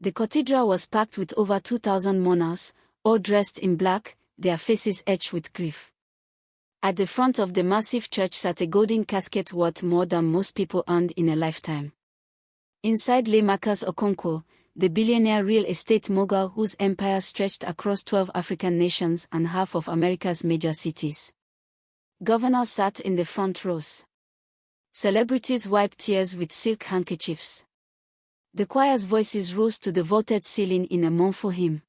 The cathedral was packed with over 2,000 mourners, all dressed in black, their faces etched with grief. At the front of the massive church sat a golden casket worth more than most people earned in a lifetime. Inside lay Marcus Okonkwo, the billionaire real estate mogul whose empire stretched across 12 African nations and half of America's major cities. Governors sat in the front rows. Celebrities wiped tears with silk handkerchiefs. The choir's voices rose to the vaulted ceiling in a mournful hymn.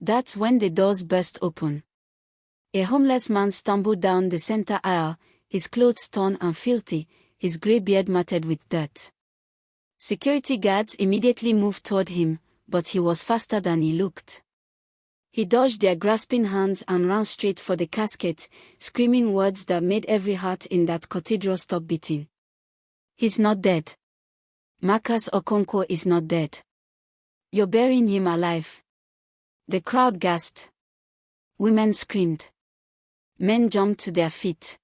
That's when the doors burst open. A homeless man stumbled down the center aisle, his clothes torn and filthy, his grey beard matted with dirt. Security guards immediately moved toward him, but he was faster than he looked. He dodged their grasping hands and ran straight for the casket, screaming words that made every heart in that cathedral stop beating. He's not dead. Marcus Okonkwo is not dead. You're burying him alive. The crowd gasped. Women screamed. Men jumped to their feet.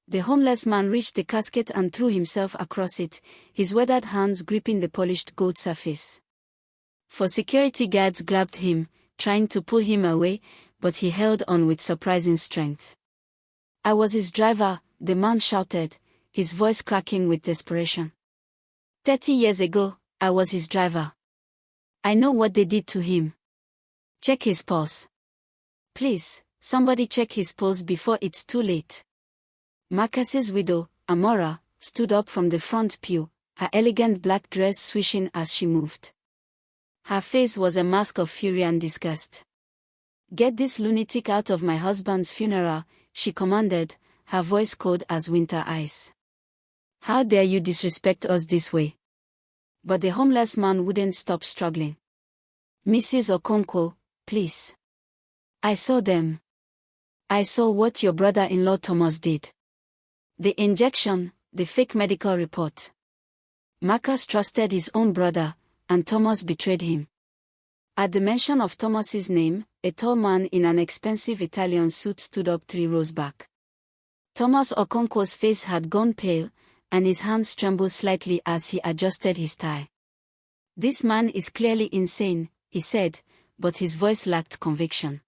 The homeless man reached the casket and threw himself across it, his weathered hands gripping the polished gold surface. Four security guards grabbed him, trying to pull him away, but he held on with surprising strength. I was his driver, the man shouted, his voice cracking with desperation. 30 years ago, I was his driver. I know what they did to him. Check his pulse. Please, somebody check his pulse before it's too late. Marcus's widow, Amora, stood up from the front pew, her elegant black dress swishing as she moved. Her face was a mask of fury and disgust. Get this lunatic out of my husband's funeral, she commanded, her voice cold as winter ice. How dare you disrespect us this way? But the homeless man wouldn't stop struggling. Mrs. Okonkwo, please. I saw them. I saw what your brother-in-law Thomas did. The injection, the fake medical report. Marcus trusted his own brother, and Thomas betrayed him. At the mention of Thomas's name, a tall man in an expensive Italian suit stood up 3 rows back. Thomas Okonkwo's face had gone pale, and his hands trembled slightly as he adjusted his tie. This man is clearly insane, he said, but his voice lacked conviction.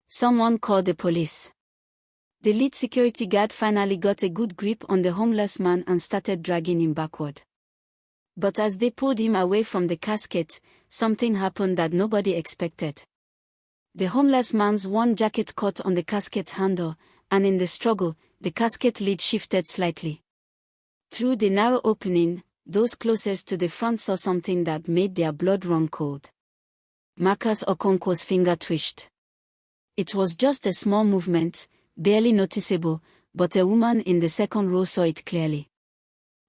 Someone called the police. The lead security guard finally got a good grip on the homeless man and started dragging him backward. But as they pulled him away from the casket, something happened that nobody expected. The homeless man's worn jacket caught on the casket handle, and in the struggle, the casket lid shifted slightly. Through the narrow opening, those closest to the front saw something that made their blood run cold. Marcus Okonkwo's finger twitched. It was just a small movement, barely noticeable, but a woman in the second row saw it clearly.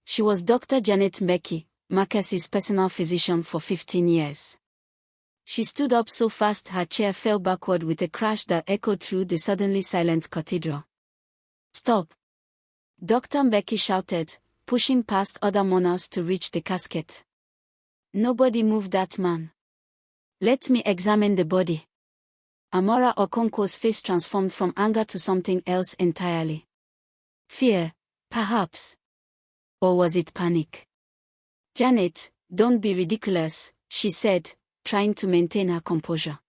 She was Dr. Janet Mbeki, Marcus's personal physician for 15 years. She stood up so fast her chair fell backward with a crash that echoed through the suddenly silent cathedral. Stop! Dr. Mbeki shouted, pushing past other mourners to reach the casket. Nobody move that man. Let me examine the body. Amora Okonkwo's face transformed from anger to something else entirely. Fear, perhaps. Or was it panic? Janet, don't be ridiculous, she said, trying to maintain her composure.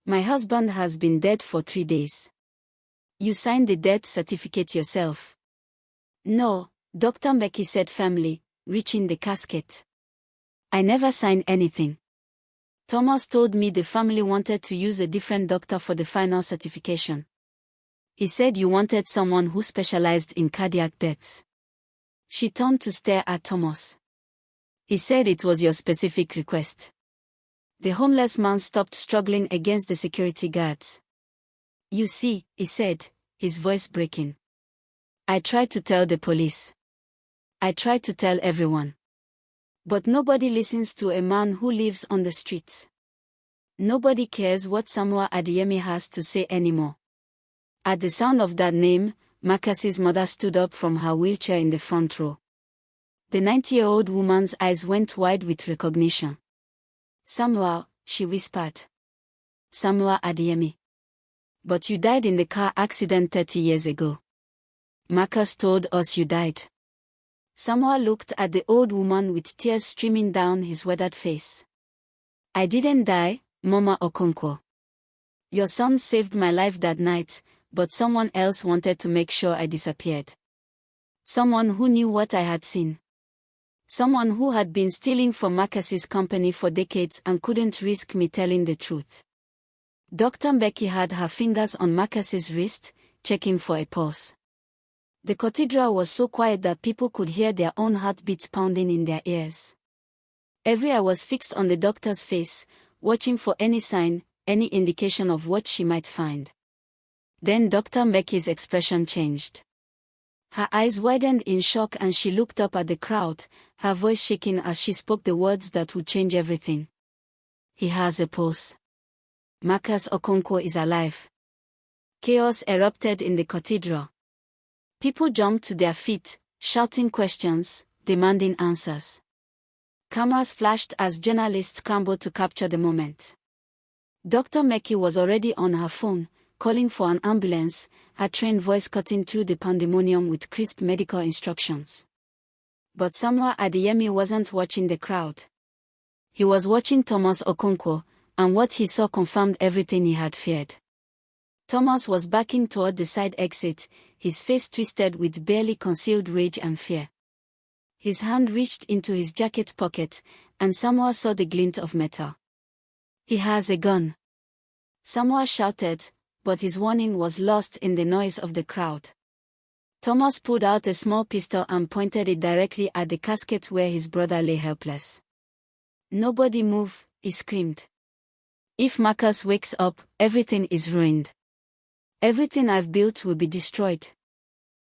My husband has been dead for 3 days. You signed the death certificate yourself. No, Dr. Mbeki said firmly, reaching the casket. I never signed anything. Thomas told me the family wanted to use a different doctor for the final certification. He said you wanted someone who specialized in cardiac deaths. She turned to stare at Thomas. He said it was your specific request. The homeless man stopped struggling against the security guards. You see, he said, his voice breaking. I tried to tell the police. I tried to tell everyone. But nobody listens to a man who lives on the streets. Nobody cares what Samuel Adeyemi has to say anymore. At the sound of that name, Marcus's mother stood up from her wheelchair in the front row. The 90-year-old woman's eyes went wide with recognition. Samuel, she whispered. Samuel Adeyemi. But you died in the car accident 30 years ago. Marcus told us you died. Samuel looked at the old woman with tears streaming down his weathered face. I didn't die, Mama Okonkwo. Your son saved my life that night, but someone else wanted to make sure I disappeared. Someone who knew what I had seen. Someone who had been stealing from Marcus's company for decades and couldn't risk me telling the truth. Dr. Becky had her fingers on Marcus's wrist, checking for a pulse. The cathedral was so quiet that people could hear their own heartbeats pounding in their ears. Every eye was fixed on the doctor's face, watching for any sign, any indication of what she might find. Then Dr. Becky's expression changed. Her eyes widened in shock and she looked up at the crowd, her voice shaking as she spoke the words that would change everything. He has a pulse. Marcus Okonkwo is alive. Chaos erupted in the cathedral. People jumped to their feet, shouting questions, demanding answers. Cameras flashed as journalists scrambled to capture the moment. Dr. Becky was already on her phone, calling for an ambulance, her trained voice cutting through the pandemonium with crisp medical instructions. But Samuel Adeyemi wasn't watching the crowd. He was watching Thomas Okonkwo, and what he saw confirmed everything he had feared. Thomas was backing toward the side exit, his face twisted with barely concealed rage and fear. His hand reached into his jacket pocket, and Samuel saw the glint of metal. He has a gun. Samuel shouted, but his warning was lost in the noise of the crowd. Thomas pulled out a small pistol and pointed it directly at the casket where his brother lay helpless. "Nobody move," he screamed. "If Marcus wakes up, everything is ruined. Everything I've built will be destroyed."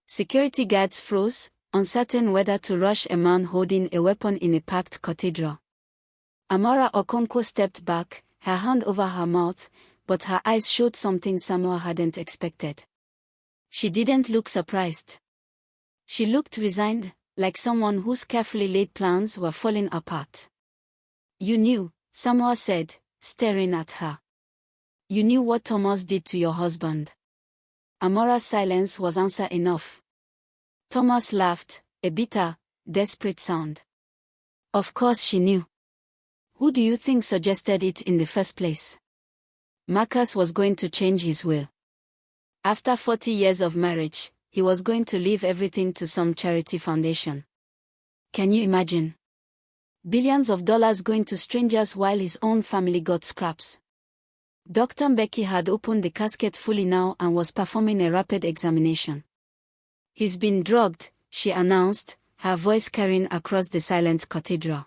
Security guards froze, uncertain whether to rush a man holding a weapon in a packed cathedral. Amara Okonkwo stepped back, her hand over her mouth, but her eyes showed something Samuel hadn't expected. She didn't look surprised. She looked resigned, like someone whose carefully laid plans were falling apart. "You knew," Samuel said, staring at her. "You knew what Thomas did to your husband." Amora's silence was answer enough. Thomas laughed, a bitter, desperate sound. "Of course she knew. Who do you think suggested it in the first place?" Marcus was going to change his will. After 40 years of marriage, he was going to leave everything to some charity foundation. Can you imagine? Billions of dollars going to strangers while his own family got scraps. Dr. Becky had opened the casket fully now and was performing a rapid examination. "He's been drugged," she announced, her voice carrying across the silent cathedral.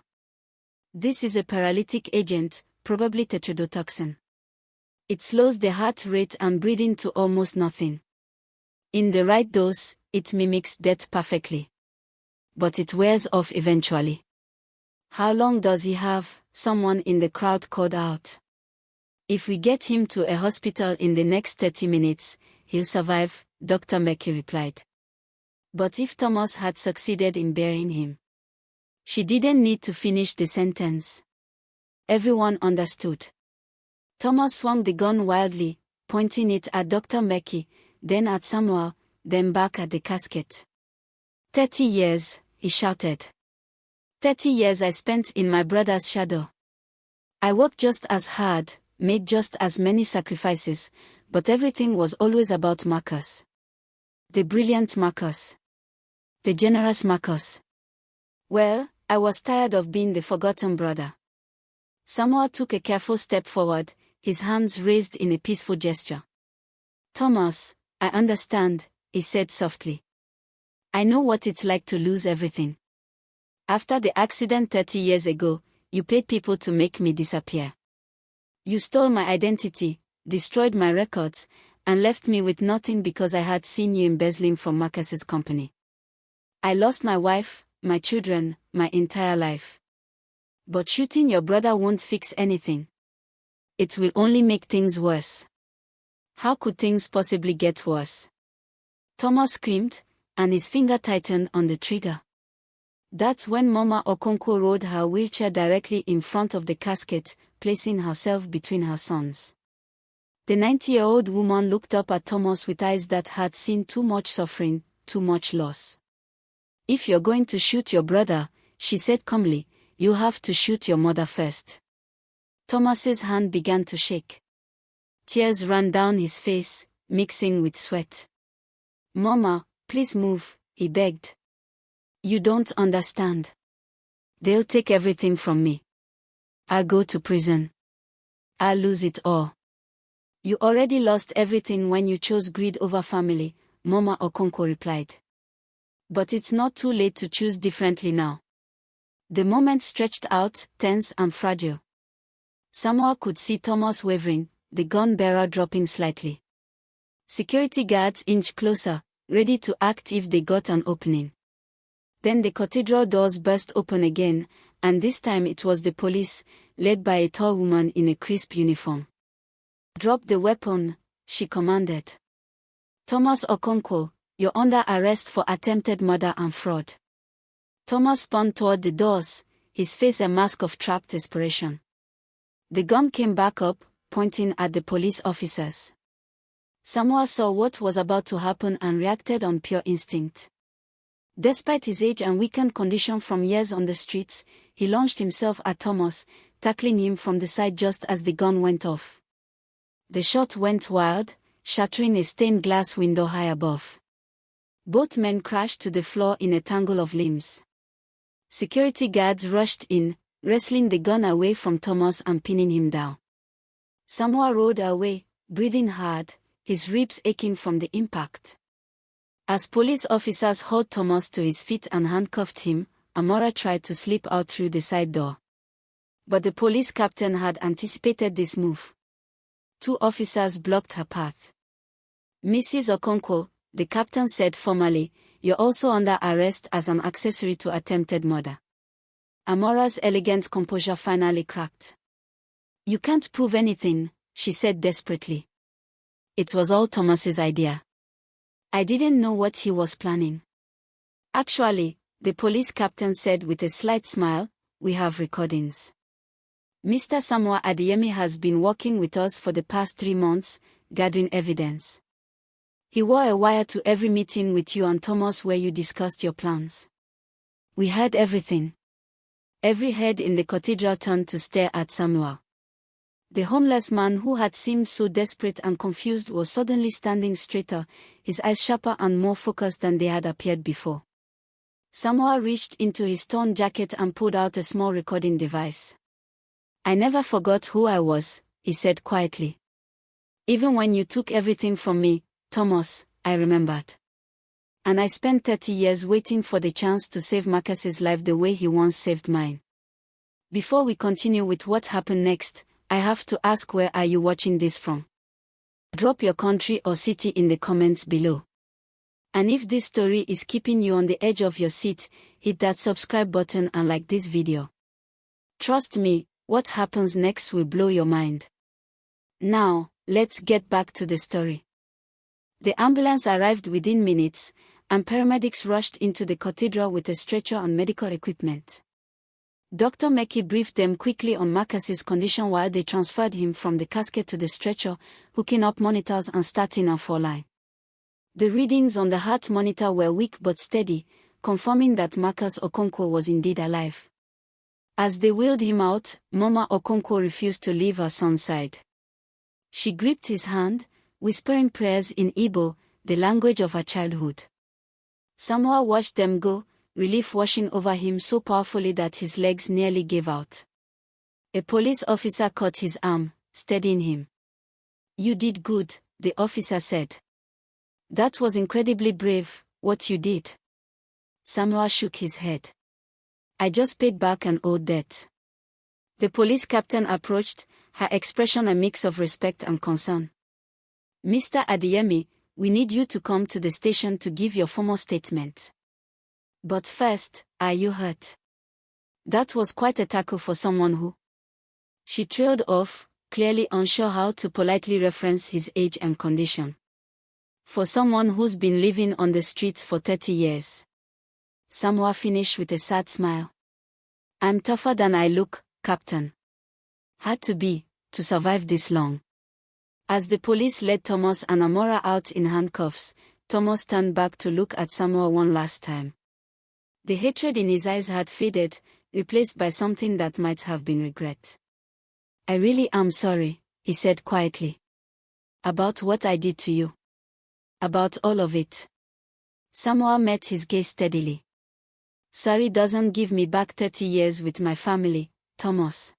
"This is a paralytic agent, probably tetrodotoxin. It slows the heart rate and breathing to almost nothing. In the right dose, it mimics death perfectly. But it wears off eventually." "How long does he have?" someone in the crowd called out. "If we get him to a hospital in the next 30 minutes, he'll survive," Dr. Becky replied. But if Thomas had succeeded in burying him, she didn't need to finish the sentence. Everyone understood. Thomas swung the gun wildly, pointing it at Dr. Becky, then at Samuel, then back at the casket. 30 years, he shouted. 30 years I spent in my brother's shadow. I worked just as hard, made just as many sacrifices, but everything was always about Marcus. The brilliant Marcus. The generous Marcus. Well, I was tired of being the forgotten brother." Samuel took a careful step forward, his hands raised in a peaceful gesture. "Thomas, I understand," he said softly. "I know what it's like to lose everything. After the accident 30 years ago, you paid people to make me disappear. You stole my identity, destroyed my records, and left me with nothing because I had seen you embezzling from Marcus's company. I lost my wife, my children, my entire life. But shooting your brother won't fix anything. It will only make things worse. How could things possibly get worse?" Thomas screamed, and his finger tightened on the trigger. That's when Mama Okonkwo rode her wheelchair directly in front of the casket, placing herself between her sons. The 90-year-old woman looked up at Thomas with eyes that had seen too much suffering, too much loss. "If you're going to shoot your brother," she said calmly, "you have to shoot your mother first." Thomas's hand began to shake. Tears ran down his face, mixing with sweat. "Mama, please move," he begged. "You don't understand. They'll take everything from me. I'll go to prison. I'll lose it all." "You already lost everything when you chose greed over family," Mama Okonkwo replied. "But it's not too late to choose differently now." The moment stretched out, tense and fragile. Samuel could see Thomas wavering, the gun barrel dropping slightly. Security guards inched closer, ready to act if they got an opening. Then the cathedral doors burst open again, and this time it was the police, led by a tall woman in a crisp uniform. "Drop the weapon," she commanded. "Thomas Okonkwo, you're under arrest for attempted murder and fraud." Thomas spun toward the doors, his face a mask of trapped desperation. The gun came back up, pointing at the police officers. Samuel saw what was about to happen and reacted on pure instinct. Despite his age and weakened condition from years on the streets, he launched himself at Thomas, tackling him from the side just as the gun went off. The shot went wild, shattering a stained glass window high above. Both men crashed to the floor in a tangle of limbs. Security guards rushed in, wresting the gun away from Thomas and pinning him down. Samuel rolled away, breathing hard, his ribs aching from the impact. As police officers hauled Thomas to his feet and handcuffed him, Amora tried to slip out through the side door. But the police captain had anticipated this move. 2 officers blocked her path. "Mrs. Okonkwo," the captain said formally, "you're also under arrest as an accessory to attempted murder." Amora's elegant composure finally cracked. "You can't prove anything," she said desperately. "It was all Thomas's idea. I didn't know what he was planning." "Actually," the police captain said with a slight smile, "we have recordings. Mr. Samuel Adeyemi has been working with us for the past 3 months, gathering evidence. He wore a wire to every meeting with you and Thomas where you discussed your plans. We heard everything." Every head in the cathedral turned to stare at Samuel. The homeless man who had seemed so desperate and confused was suddenly standing straighter, his eyes sharper and more focused than they had appeared before. Samuel reached into his torn jacket and pulled out a small recording device. "I never forgot who I was," he said quietly. "Even when you took everything from me, Thomas, I remembered. And I spent 30 years waiting for the chance to save Marcus's life the way he once saved mine. Before we continue with what happened next, I have to ask, where are you watching this from? Drop your country or city in the comments below. And if this story is keeping you on the edge of your seat, hit that subscribe button and like this video. Trust me, what happens next will blow your mind. Now, let's get back to the story. The ambulance arrived within minutes, and paramedics rushed into the cathedral with a stretcher and medical equipment. Dr. Meki briefed them quickly on Marcus's condition while they transferred him from the casket to the stretcher, hooking up monitors and starting a 4-line. The readings on the heart monitor were weak but steady, confirming that Marcus Okonkwo was indeed alive. As they wheeled him out, Mama Okonkwo refused to leave her son's side. She gripped his hand, whispering prayers in Igbo, the language of her childhood. Samuel watched them go, relief washing over him so powerfully that his legs nearly gave out. A police officer caught his arm, steadying him. "You did good," the officer said. "That was incredibly brave, what you did." Samuel shook his head. "I just paid back an old debt." The police captain approached, her expression a mix of respect and concern. "Mr. Adeyemi, we need you to come to the station to give your formal statement. But first, are you hurt?" That was quite a tackle for someone who... She trailed off, clearly unsure how to politely reference his age and condition. For someone who's been living on the streets for 30 years. Samuel finished with a sad smile. "I'm tougher than I look, Captain. Had to be, to survive this long." As the police led Thomas and Amora out in handcuffs, Thomas turned back to look at Samuel one last time. The hatred in his eyes had faded, replaced by something that might have been regret. I really am sorry, he said quietly. About what I did to you. About all of it. Samuel met his gaze steadily. Sorry doesn't give me back 30 years with my family, Thomas.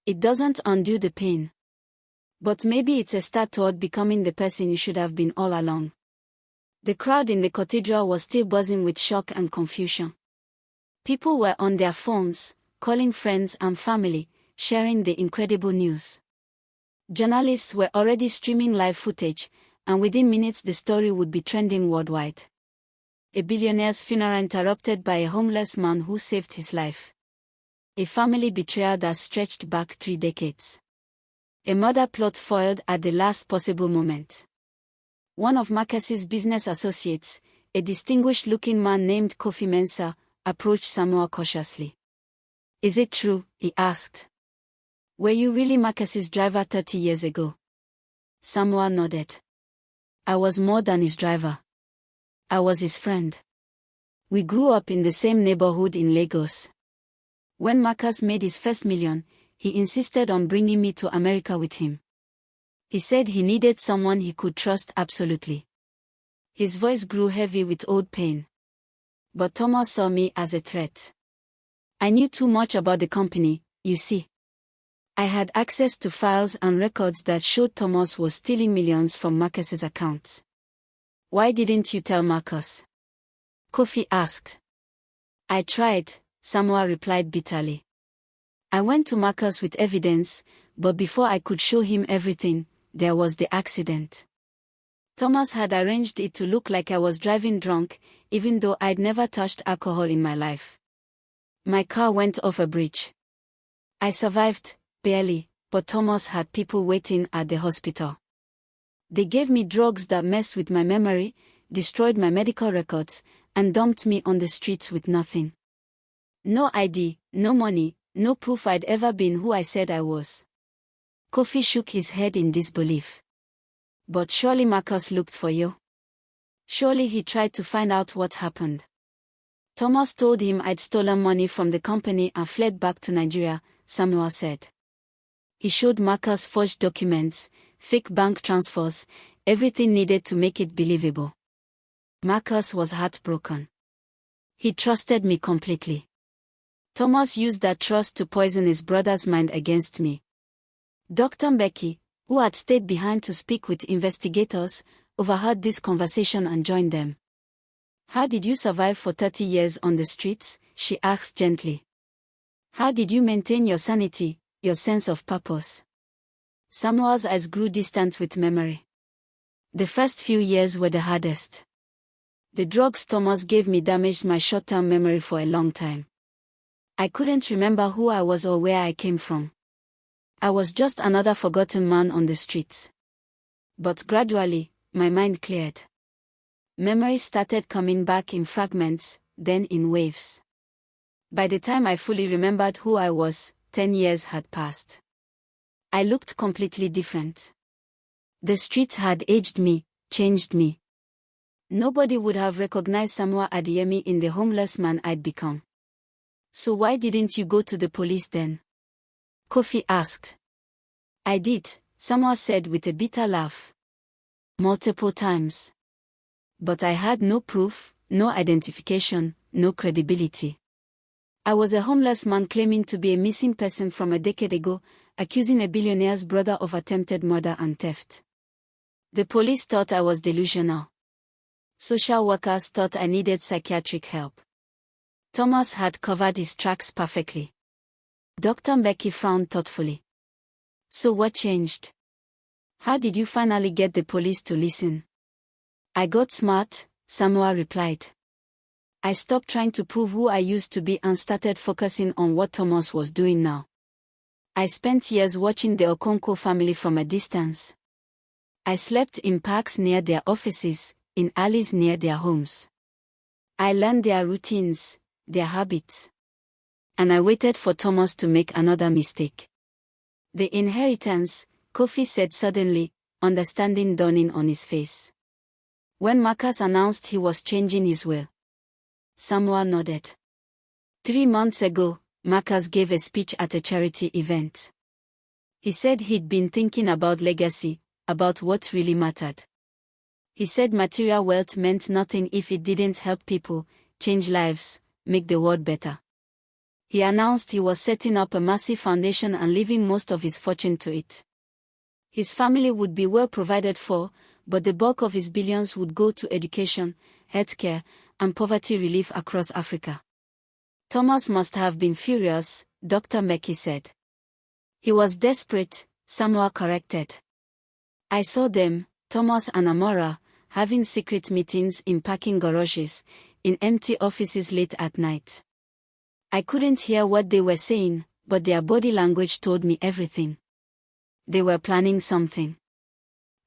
It doesn't undo the pain. But maybe it's a start toward becoming the person you should have been all along. The crowd in the cathedral was still buzzing with shock and confusion. People were on their phones, calling friends and family, sharing the incredible news. Journalists were already streaming live footage, and within minutes the story would be trending worldwide. A billionaire's funeral interrupted by a homeless man who saved his life. A family betrayal that stretched back 3 decades. A murder plot foiled at the last possible moment. One of Marcus's business associates, a distinguished-looking man named Kofi Mensah, approached Samuel cautiously. Is it true? He asked. Were you really Marcus's driver 30 years ago? Samuel nodded. I was more than his driver. I was his friend. We grew up in the same neighborhood in Lagos. When Marcus made his first million, he insisted on bringing me to America with him. He said he needed someone he could trust absolutely. His voice grew heavy with old pain. But Thomas saw me as a threat. I knew too much about the company, you see. I had access to files and records that showed Thomas was stealing millions from Marcus's accounts. Why didn't you tell Marcus? Kofi asked. I tried, Samuel replied bitterly. I went to Marcus with evidence, but before I could show him everything, there was the accident. Thomas had arranged it to look like I was driving drunk, even though I'd never touched alcohol in my life. My car went off a bridge. I survived, barely, but Thomas had people waiting at the hospital. They gave me drugs that messed with my memory, destroyed my medical records, and dumped me on the streets with nothing. No ID, no money, no proof I'd ever been who I said I was. Kofi shook his head in disbelief. But surely Marcus looked for you. Surely he tried to find out what happened. Thomas told him I'd stolen money from the company and fled back to Nigeria, Samuel said. He showed Marcus forged documents, fake bank transfers, everything needed to make it believable. Marcus was heartbroken. He trusted me completely. Thomas used that trust to poison his brother's mind against me. Dr. Mbeki, who had stayed behind to speak with investigators, overheard this conversation and joined them. How did you survive for 30 years on the streets? She asked gently. How did you maintain your sanity, your sense of purpose? Samuel's eyes grew distant with memory. The first few years were the hardest. The drugs Thomas gave me damaged my short-term memory for a long time. I couldn't remember who I was or where I came from. I was just another forgotten man on the streets. But gradually, my mind cleared. Memories started coming back in fragments, then in waves. By the time I fully remembered who I was, 10 years had passed. I looked completely different. The streets had aged me, changed me. Nobody would have recognized Samuel Adeyemi in the homeless man I'd become. So why didn't you go to the police then? Kofi asked. I did, Samuel said with a bitter laugh. Multiple times. But I had no proof, no identification, no credibility. I was a homeless man claiming to be a missing person from a decade ago, accusing a billionaire's brother of attempted murder and theft. The police thought I was delusional. Social workers thought I needed psychiatric help. Thomas had covered his tracks perfectly. Dr. Mbeki frowned thoughtfully. So what changed? How did you finally get the police to listen? I got smart, Samuel replied. I stopped trying to prove who I used to be and started focusing on what Thomas was doing now. I spent years watching the Okonkwo family from a distance. I slept in parks near their offices, in alleys near their homes. I learned their routines, their habits. And I waited for Thomas to make another mistake. The inheritance, Kofi said suddenly, understanding dawning on his face. When Marcus announced he was changing his will. Samuel nodded. 3 months ago, Marcus gave a speech at a charity event. He said he'd been thinking about legacy, about what really mattered. He said material wealth meant nothing if it didn't help people, change lives, make the world better. He announced he was setting up a massive foundation and leaving most of his fortune to it. His family would be well provided for, but the bulk of his billions would go to education, healthcare, and poverty relief across Africa. Thomas must have been furious, Dr. Meki said. He was desperate, Samuel corrected. I saw them, Thomas and Amora, having secret meetings in parking garages, in empty offices late at night. I couldn't hear what they were saying, but their body language told me everything. They were planning something.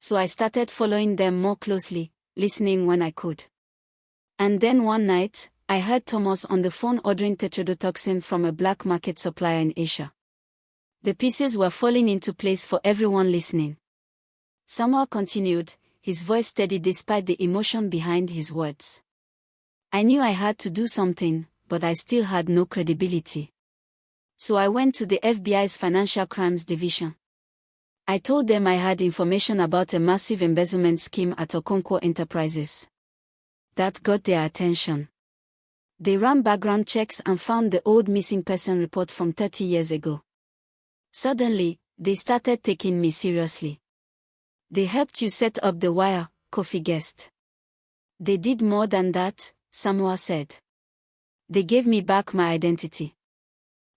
So I started following them more closely, listening when I could. And then one night, I heard Thomas on the phone ordering tetrodotoxin from a black market supplier in Asia. The pieces were falling into place for everyone listening. Samuel continued, his voice steady despite the emotion behind his words. I knew I had to do something, but I still had no credibility. So I went to the FBI's Financial Crimes Division. I told them I had information about a massive embezzlement scheme at Okonkwo Enterprises. That got their attention. They ran background checks and found the old missing person report from 30 years ago. Suddenly, they started taking me seriously. They helped you set up the wire, Kofi guessed. They did more than that, Samuel said. They gave me back my identity.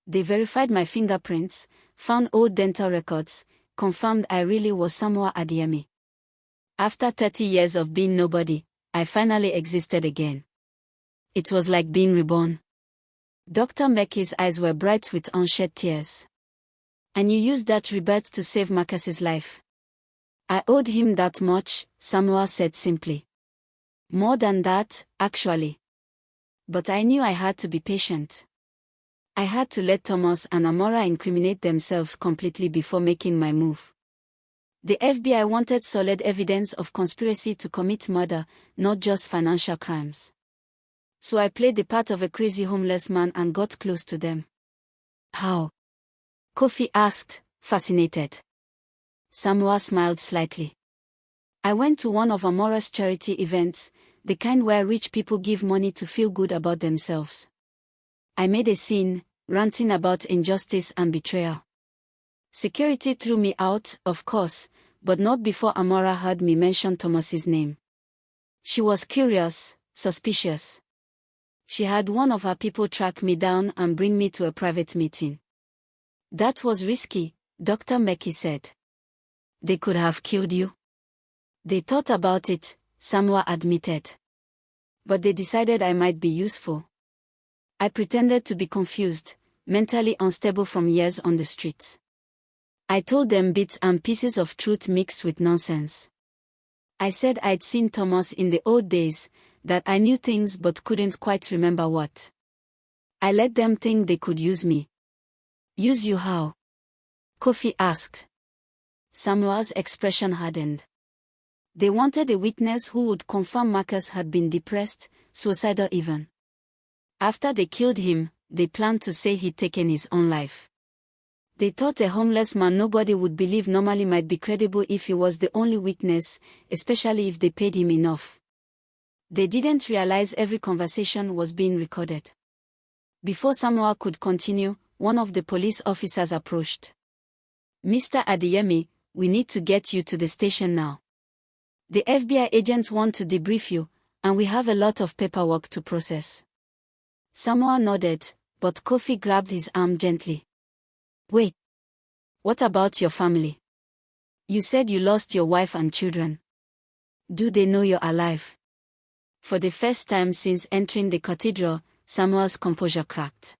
They verified my fingerprints, found old dental records, confirmed I really was Samuel Adeyemi. After 30 years of being nobody, I finally existed again. It was like being reborn. Dr. Meki's eyes were bright with unshed tears. And you used that rebirth to save Marcus's life. I owed him that much, Samuel said simply. More than that, actually. But I knew I had to be patient. I had to let Thomas and Amora incriminate themselves completely before making my move. The FBI wanted solid evidence of conspiracy to commit murder, not just financial crimes. So I played the part of a crazy homeless man and got close to them. How? Kofi asked, fascinated. Samuel smiled slightly. I went to one of Amora's charity events, the kind where rich people give money to feel good about themselves. I made a scene, ranting about injustice and betrayal. Security threw me out, of course, but not before Amora heard me mention Thomas's name. She was curious, suspicious. She had one of her people track me down and bring me to a private meeting. That was risky, Dr. Meki said. They could have killed you. They thought about it, Samuel admitted. But they decided I might be useful. I pretended to be confused, mentally unstable from years on the streets. I told them bits and pieces of truth mixed with nonsense. I said I'd seen Thomas in the old days, that I knew things but couldn't quite remember what. I let them think they could use me. Use you how? Kofi asked. Samuel's expression hardened. They wanted a witness who would confirm Marcus had been depressed, suicidal even. After they killed him, they planned to say he'd taken his own life. They thought a homeless man nobody would believe normally might be credible if he was the only witness, especially if they paid him enough. They didn't realize every conversation was being recorded. Before Samuel could continue, one of the police officers approached. Mr. Adeyemi, we need to get you to the station now. The FBI agents want to debrief you, and we have a lot of paperwork to process. Samuel nodded, but Kofi grabbed his arm gently. Wait. What about your family? You said you lost your wife and children. Do they know you're alive? For the first time since entering the cathedral, Samuel's composure cracked.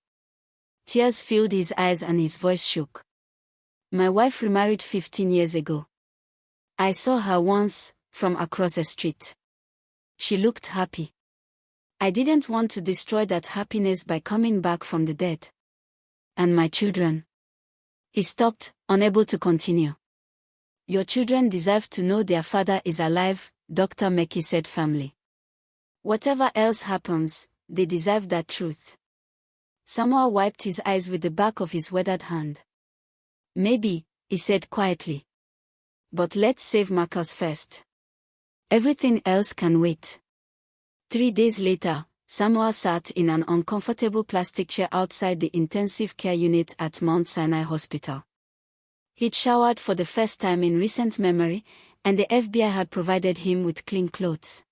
Tears filled his eyes and his voice shook. My wife remarried 15 years ago. I saw her once, from across the street. She looked happy. I didn't want to destroy that happiness by coming back from the dead. And my children. He stopped, unable to continue. Your children deserve to know their father is alive, Dr. Meki said firmly. Whatever else happens, they deserve that truth. Samuel wiped his eyes with the back of his weathered hand. Maybe, he said quietly. But let's save Marcus first. Everything else can wait. 3 days later, Samuel sat in an uncomfortable plastic chair outside the intensive care unit at Mount Sinai Hospital. He'd showered for the first time in recent memory, and the FBI had provided him with clean clothes.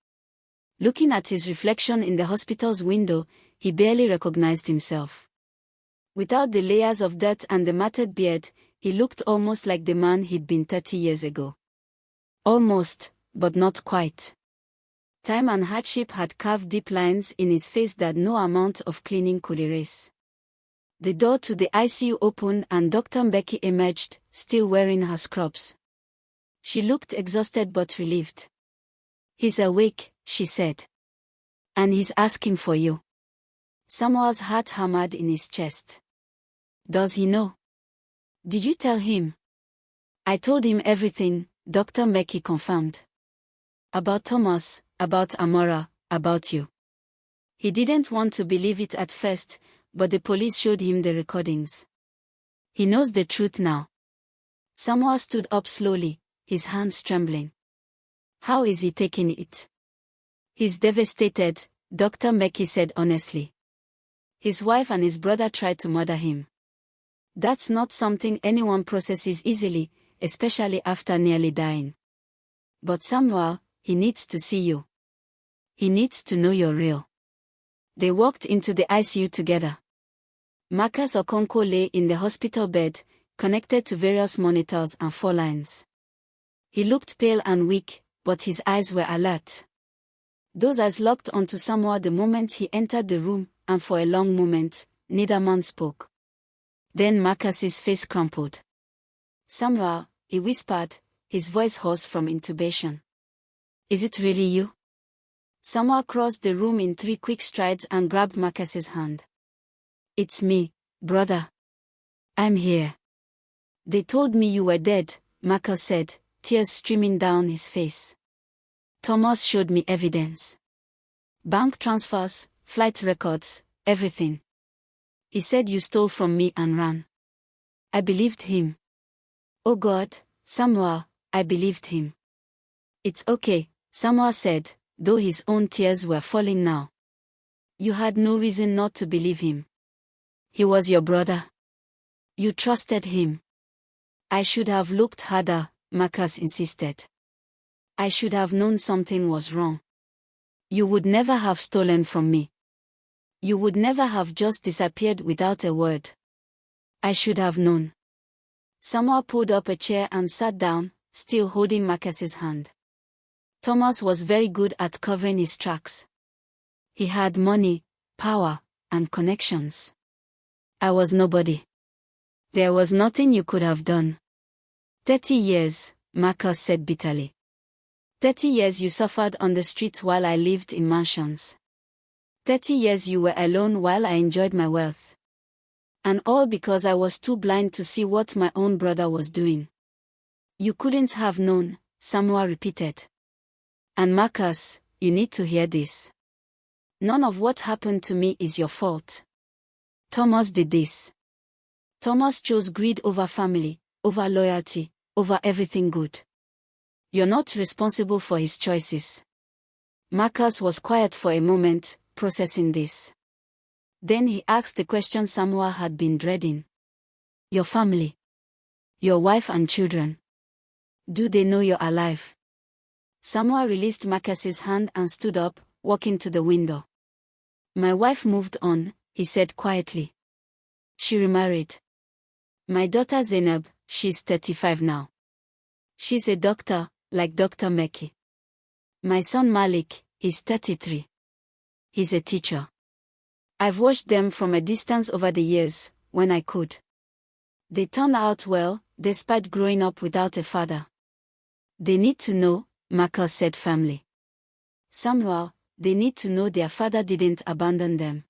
Looking at his reflection in the hospital's window, he barely recognized himself. Without the layers of dirt and the matted beard, he looked almost like the man he'd been 30 years ago. Almost, but not quite. Time and hardship had carved deep lines in his face that no amount of cleaning could erase. The door to the ICU opened and Dr. Becky emerged, still wearing her scrubs. She looked exhausted but relieved. "He's awake," she said. "And he's asking for you." Samuel's heart hammered in his chest. "Does he know? Did you tell him?" "I told him everything," Dr. Becky confirmed. "About Thomas, about Amora, about you." He didn't want to believe it at first, but the police showed him the recordings. He knows the truth now. Samuel stood up slowly, his hands trembling. "How is he taking it?" "He's devastated," Dr. Becky said honestly. "His wife and his brother tried to murder him. That's not something anyone processes easily, especially after nearly dying. But Samuel, he needs to see you. He needs to know you're real." They walked into the ICU together. Marcus Okonkwo lay in the hospital bed, connected to various monitors and phone lines. He looked pale and weak, but his eyes were alert. Those eyes locked onto Samuel the moment he entered the room, and for a long moment, neither man spoke. Then Marcus's face crumpled. "Samuel," he whispered, his voice hoarse from intubation. "Is it really you?" Samuel crossed the room in 3 quick strides and grabbed Marcus's hand. "It's me, brother. I'm here." "They told me you were dead," Marcus said, tears streaming down his face. "Thomas showed me evidence. Bank transfers, flight records, everything. He said you stole from me and ran. I believed him. Oh God, Samuel, I believed him." "It's okay," Samuel said, though his own tears were falling now. "You had no reason not to believe him. He was your brother. You trusted him." "I should have looked harder," Marcus insisted. "I should have known something was wrong. You would never have stolen from me. You would never have just disappeared without a word. I should have known." Samuel pulled up a chair and sat down, still holding Marcus's hand. Thomas was very good at covering his tracks. He had money, power, and connections. I was nobody. There was nothing you could have done. 30 years, Marcus said bitterly. 30 years you suffered on the streets while I lived in mansions. 30 years you were alone while I enjoyed my wealth. And all because I was too blind to see what my own brother was doing. You couldn't have known, Samuel repeated. And Marcus, you need to hear this. None of what happened to me is your fault. Thomas did this. Thomas chose greed over family, over loyalty, over everything good. You're not responsible for his choices. Marcus was quiet for a moment, processing this. Then he asked the question Samuel had been dreading. Your family. Your wife and children. Do they know you're alive? Samuel released Marcus's hand and stood up, walking to the window. My wife moved on, he said quietly. She remarried. My daughter Zainab, she's 35 now. She's a doctor, like Dr. Meki. My son Malik, he's 33. He's a teacher. I've watched them from a distance over the years, when I could. They turned out well, despite growing up without a father. They need to know, Marcus said firmly. Samuel, they need to know their father didn't abandon them.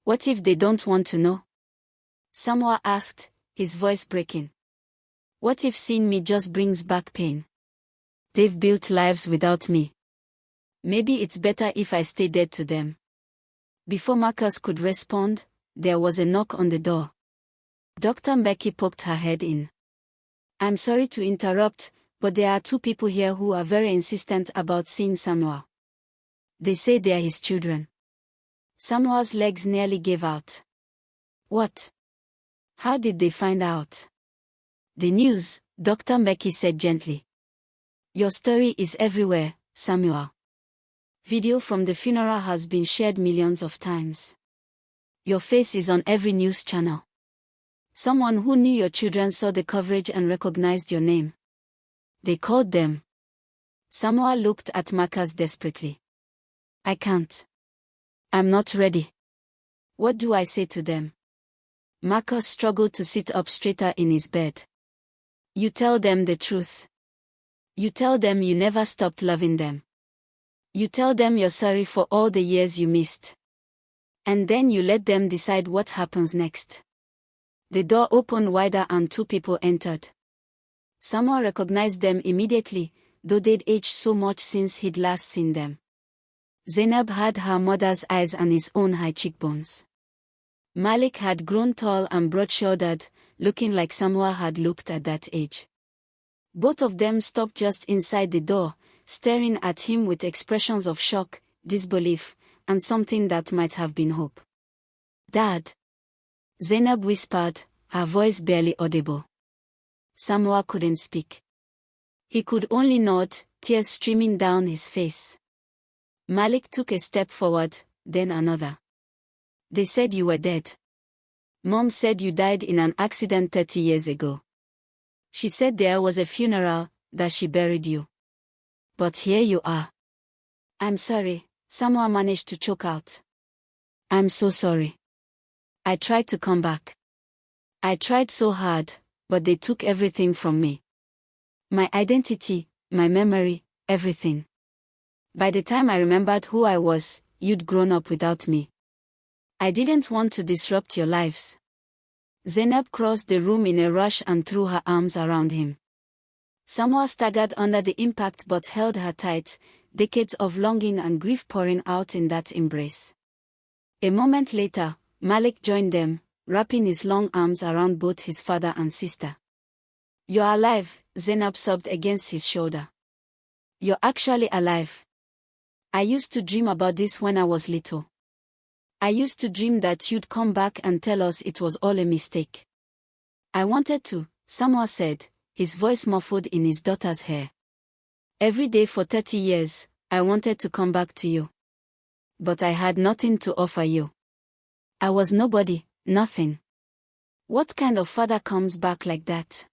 What if they don't want to know? Samuel asked, his voice breaking. What if seeing me just brings back pain? They've built lives without me. Maybe it's better if I stay dead to them. Before Marcus could respond, there was a knock on the door. Dr. Mbeki poked her head in. I'm sorry to interrupt, but there are two people here who are very insistent about seeing Samuel. They say they are his children. Samuel's legs nearly gave out. What? How did they find out? The news, Dr. Mbeki said gently. Your story is everywhere, Samuel. Video from the funeral has been shared millions of times. Your face is on every news channel. Someone who knew your children saw the coverage and recognized your name. They called them. Samuel looked at Marcus desperately. I can't. I'm not ready. What do I say to them? Marcus struggled to sit up straighter in his bed. You tell them the truth. You tell them you never stopped loving them. You tell them you're sorry for all the years you missed. And then you let them decide what happens next. The door opened wider and two people entered. Samuel recognized them immediately, though they'd aged so much since he'd last seen them. Zainab had her mother's eyes and his own high cheekbones. Malik had grown tall and broad-shouldered, looking like Samuel had looked at that age. Both of them stopped just inside the door, staring at him with expressions of shock, disbelief, and something that might have been hope. Dad. Zainab whispered, her voice barely audible. Samuel couldn't speak. He could only nod, tears streaming down his face. Malik took a step forward, then another. They said you were dead. Mom said you died in an accident 30 years ago. She said there was a funeral, that she buried you. But here you are. I'm sorry, Samuel managed to choke out. I'm so sorry. I tried to come back. I tried so hard, but they took everything from me. My identity, my memory, everything. By the time I remembered who I was, you'd grown up without me. I didn't want to disrupt your lives. Zainab crossed the room in a rush and threw her arms around him. Samuel staggered under the impact but held her tight, decades of longing and grief pouring out in that embrace. A moment later, Malik joined them, wrapping his long arms around both his father and sister. You're alive, Zainab sobbed against his shoulder. You're actually alive. I used to dream about this when I was little. I used to dream that you'd come back and tell us it was all a mistake. I wanted to, Samuel said, his voice muffled in his daughter's hair. Every day for 30 years, I wanted to come back to you. But I had nothing to offer you. I was nobody, nothing. What kind of father comes back like that?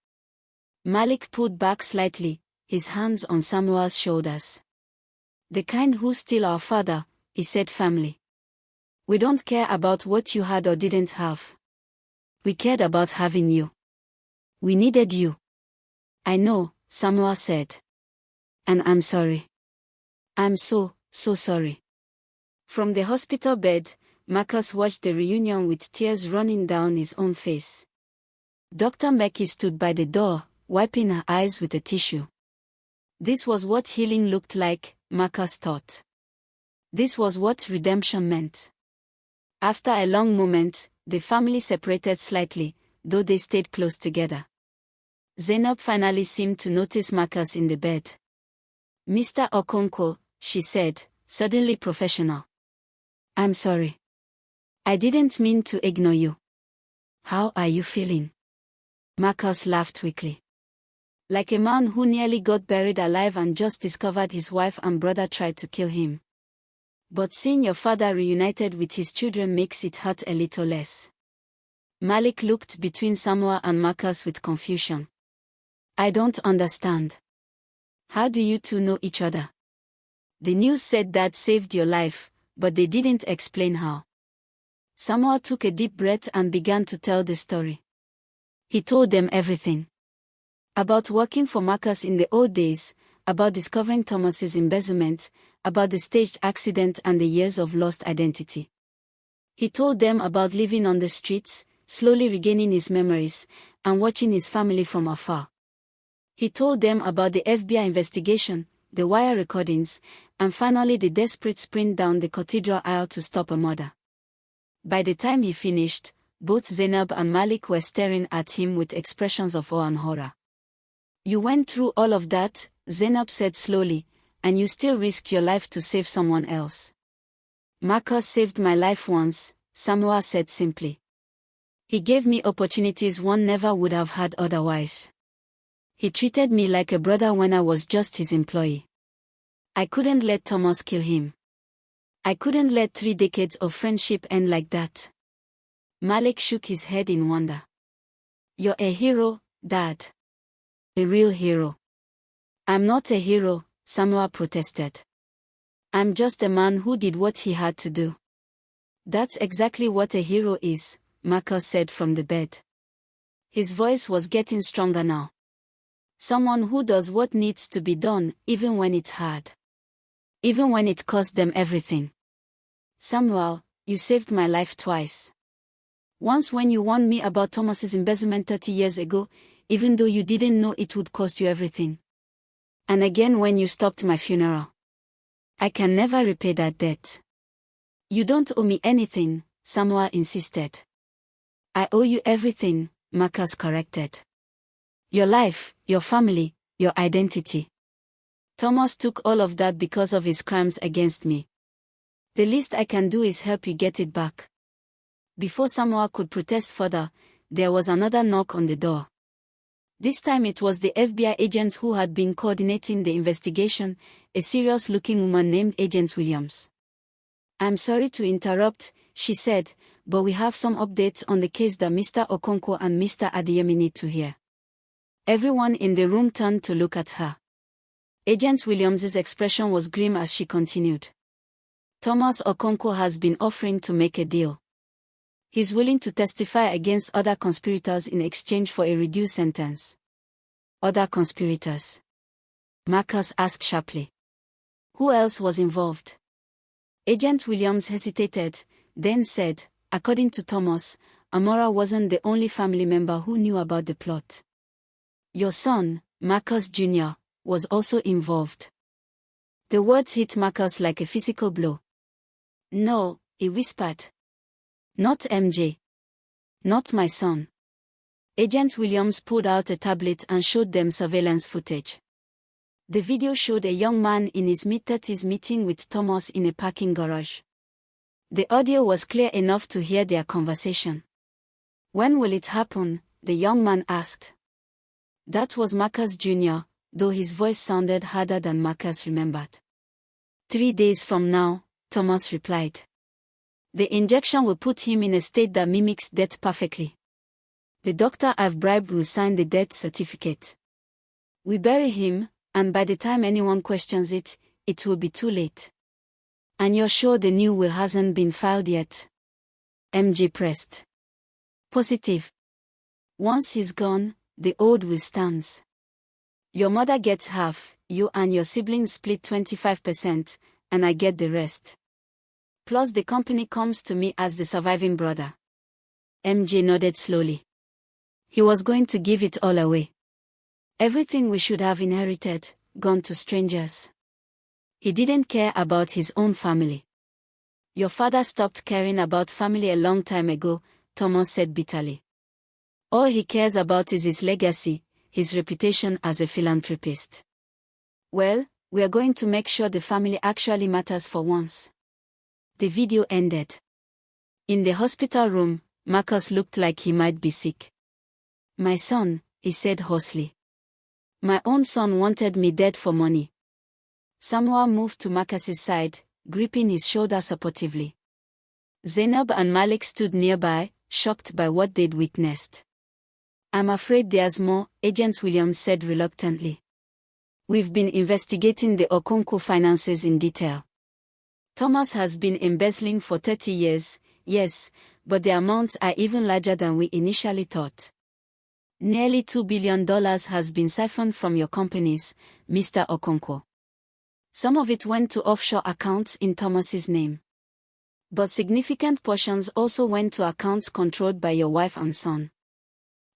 Malik pulled back slightly, his hands on Samuel's shoulders. The kind who steal our father, he said firmly. We don't care about what you had or didn't have. We cared about having you. We needed you. I know, Samuel said. And I'm sorry. I'm so sorry. From the hospital bed, Marcus watched the reunion with tears running down his own face. Dr. Mbeki stood by the door, wiping her eyes with a tissue. This was what healing looked like, Marcus thought. This was what redemption meant. After a long moment, the family separated slightly, though they stayed close together. Zainab finally seemed to notice Marcus in the bed. Mr. Okonkwo, she said, suddenly professional. I'm sorry. I didn't mean to ignore you. How are you feeling? Marcus laughed weakly. Like a man who nearly got buried alive and just discovered his wife and brother tried to kill him. But seeing your father reunited with his children makes it hurt a little less. Malik looked between Samuel and Marcus with confusion. I don't understand. How do you two know each other? The news said Dad saved your life, but they didn't explain how. Samuel took a deep breath and began to tell the story. He told them everything. About working for Marcus in the old days, about discovering Thomas's embezzlement, about the staged accident and the years of lost identity. He told them about living on the streets, slowly regaining his memories, and watching his family from afar. He told them about the FBI investigation, the wire recordings, and finally the desperate sprint down the cathedral aisle to stop a murder. By the time he finished, both Zainab and Malik were staring at him with expressions of awe and horror. You went through all of that, Zainab said slowly, and you still risked your life to save someone else. Marcus saved my life once, Samuel said simply. He gave me opportunities one never would have had otherwise. He treated me like a brother when I was just his employee. I couldn't let Thomas kill him. I couldn't let 3 decades of friendship end like that. Malik shook his head in wonder. You're a hero, Dad. A real hero. I'm not a hero, Samuel protested. I'm just a man who did what he had to do. That's exactly what a hero is, Marcus said from the bed. His voice was getting stronger now. Someone who does what needs to be done, even when it's hard. Even when it cost them everything. Samuel, you saved my life twice. Once when you warned me about Thomas's embezzlement 30 years ago, even though you didn't know it would cost you everything. And again when you stopped my funeral. I can never repay that debt. You don't owe me anything, Samuel insisted. I owe you everything, Marcus corrected. Your life, your family, your identity. Thomas took all of that because of his crimes against me. The least I can do is help you get it back. Before Samuel could protest further, there was another knock on the door. This time it was the FBI agent who had been coordinating the investigation, a serious-looking woman named Agent Williams. I'm sorry to interrupt, she said, but we have some updates on the case that Mr. Okonkwo and Mr. Adeyemi need to hear. Everyone in the room turned to look at her. Agent Williams's expression was grim as she continued. Thomas Okonkwo has been offering to make a deal. He's willing to testify against other conspirators in exchange for a reduced sentence. Other conspirators? Marcus asked sharply. Who else was involved? Agent Williams hesitated, then said, according to Thomas, Amora wasn't the only family member who knew about the plot. Your son, Marcus Jr., was also involved. The words hit Marcus like a physical blow. No, he whispered. Not MJ. Not my son. Agent Williams pulled out a tablet and showed them surveillance footage. The video showed a young man in his mid-30s meeting with Thomas in a parking garage. The audio was clear enough to hear their conversation. When will it happen? The young man asked. That was Marcus Jr., though his voice sounded harder than Marcus remembered. 3 days from now, Thomas replied. The injection will put him in a state that mimics death perfectly. The doctor I've bribed will sign the death certificate. We bury him, and by the time anyone questions it, it will be too late. And you're sure the new will hasn't been filed yet? MJ pressed. Positive. Once he's gone, the old will stands. Your mother gets half, you and your siblings split 25%, and I get the rest. Plus the company comes to me as the surviving brother. MJ nodded slowly. He was going to give it all away. Everything we should have inherited, gone to strangers. He didn't care about his own family. Your father stopped caring about family a long time ago, Thomas said bitterly. All he cares about is his legacy, his reputation as a philanthropist. Well, we are going to make sure the family actually matters for once. The video ended. In the hospital room, Marcus looked like he might be sick. My son, he said hoarsely. My own son wanted me dead for money. Samuel moved to Marcus's side, gripping his shoulder supportively. Zainab and Malik stood nearby, shocked by what they'd witnessed. I'm afraid there's more, Agent Williams said reluctantly. We've been investigating the Okonkwo finances in detail. Thomas has been embezzling for 30 years, yes, but the amounts are even larger than we initially thought. Nearly $2 billion has been siphoned from your companies, Mr. Okonkwo. Some of it went to offshore accounts in Thomas's name. But significant portions also went to accounts controlled by your wife and son.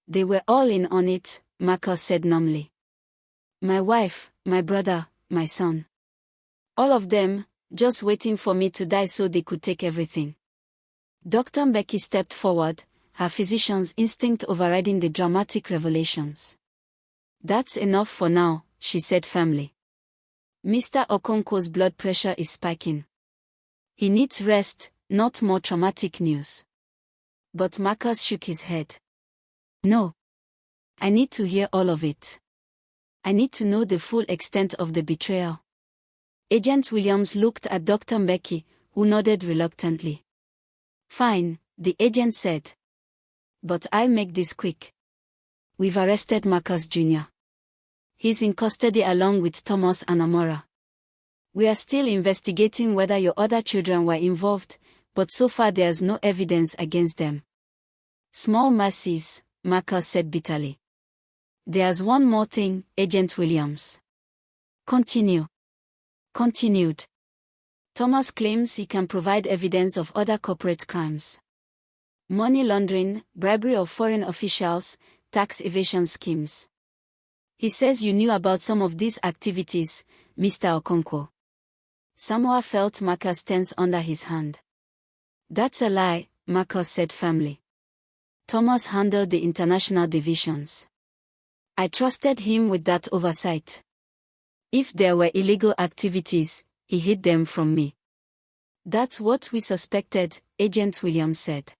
They were all in on it, Marcus said numbly. My wife, my brother, my son. All of them, just waiting for me to die so they could take everything. Dr. Mbeki stepped forward, her physician's instinct overriding the dramatic revelations. That's enough for now, she said firmly. Mr. Okonkwo's blood pressure is spiking. He needs rest, not more traumatic news. But Marcus shook his head. No. I need to hear all of it. I need to know the full extent of the betrayal. Agent Williams looked at Dr. Mbeki, who nodded reluctantly. Fine, the agent said. But I'll make this quick. We've arrested Marcus Jr. He's in custody along with Thomas and Amora. We are still investigating whether your other children were involved, but so far there's no evidence against them. Small mercies, Marcus said bitterly. There's one more thing, Agent Williams. Continue. Continued. Thomas claims he can provide evidence of other corporate crimes. Money laundering, bribery of foreign officials, tax evasion schemes. He says you knew about some of these activities, Mr. Okonkwo. Samuel felt Marcus tense under his hand. That's a lie, Marcus said firmly. Thomas handled the international divisions. I trusted him with that oversight. If there were illegal activities, he hid them from me. That's what we suspected, Agent Williams said.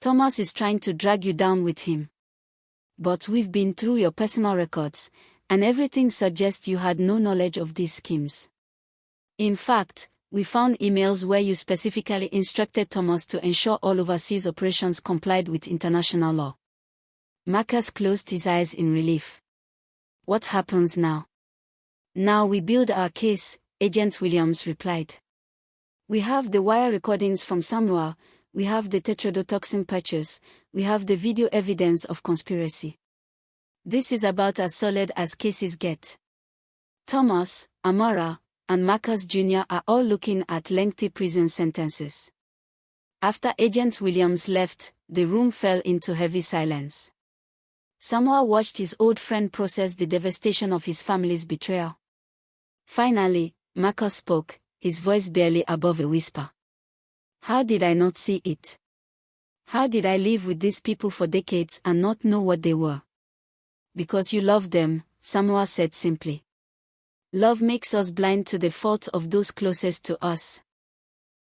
Thomas is trying to drag you down with him. But we've been through your personal records, and everything suggests you had no knowledge of these schemes. In fact, we found emails where you specifically instructed Thomas to ensure all overseas operations complied with international law. Marcus closed his eyes in relief. What happens now? Now we build our case, Agent Williams replied. We have the wire recordings from Samuel, we have the tetrodotoxin patches, we have the video evidence of conspiracy. This is about as solid as cases get. Thomas, Amora, and Marcus Jr. are all looking at lengthy prison sentences. After Agent Williams left, the room fell into heavy silence. Samuel watched his old friend process the devastation of his family's betrayal. Finally, Marcus spoke, his voice barely above a whisper. How did I not see it? How did I live with these people for decades and not know what they were? Because you love them, Samuel said simply. Love makes us blind to the faults of those closest to us.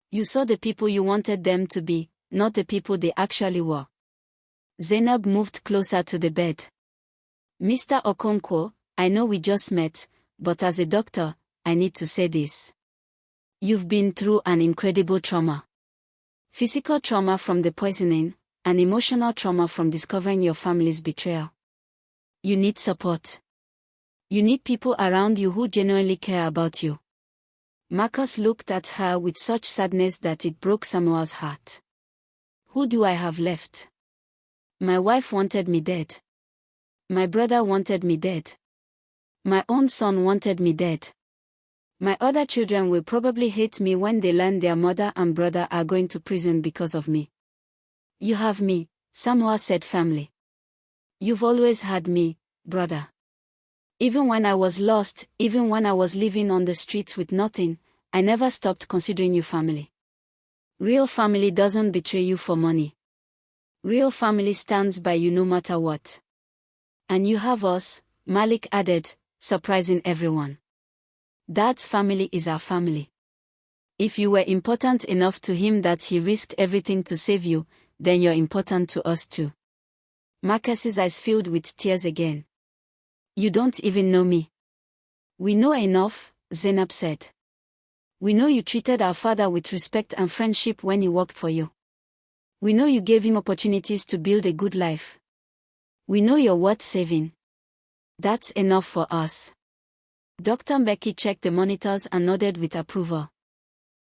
You saw the people you wanted them to be, not the people they actually were. Zainab moved closer to the bed. Mr. Okonkwo, I know we just met, but as a doctor, I need to say this. You've been through an incredible trauma. Physical trauma from the poisoning, and emotional trauma from discovering your family's betrayal. You need support. You need people around you who genuinely care about you. Marcus looked at her with such sadness that it broke Samuel's heart. Who do I have left? My wife wanted me dead. My brother wanted me dead. My own son wanted me dead. My other children will probably hate me when they learn their mother and brother are going to prison because of me. You have me, Samuel said firmly. You've always had me, brother. Even when I was lost, even when I was living on the streets with nothing, I never stopped considering you family. Real family doesn't betray you for money. Real family stands by you no matter what. And you have us, Malik added, surprising everyone. Dad's family is our family. If you were important enough to him that he risked everything to save you, then you're important to us too. Marcus's eyes filled with tears again. You don't even know me. We know enough, Zainab said. We know you treated our father with respect and friendship when he worked for you. We know you gave him opportunities to build a good life. We know you're worth saving. That's enough for us. Dr. Mbeki checked the monitors and nodded with approval.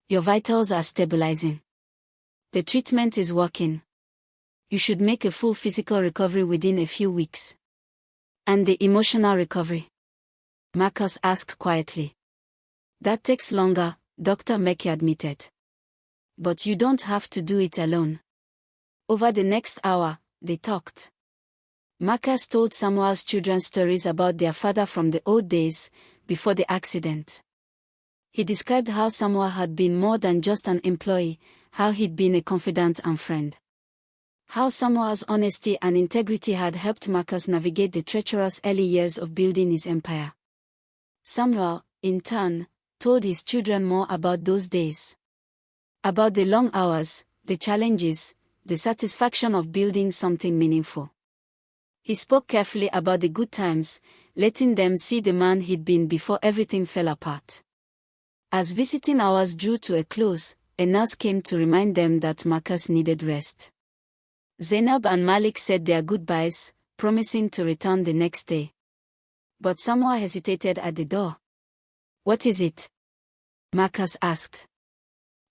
Your vitals are stabilizing. The treatment is working. You should make a full physical recovery within a few weeks. And the emotional recovery? Marcus asked quietly. That takes longer, Dr. Mbeki admitted. But you don't have to do it alone. Over the next hour, they talked. Marcus told Samuel's children stories about their father from the old days, before the accident. He described how Samuel had been more than just an employee, how he'd been a confidant and friend. How Samuel's honesty and integrity had helped Marcus navigate the treacherous early years of building his empire. Samuel, in turn, told his children more about those days. About the long hours, the challenges, the satisfaction of building something meaningful. He spoke carefully about the good times, letting them see the man he'd been before everything fell apart. As visiting hours drew to a close, a nurse came to remind them that Marcus needed rest. Zainab and Malik said their goodbyes, promising to return the next day. But Samuel hesitated at the door. "What is it?" Marcus asked.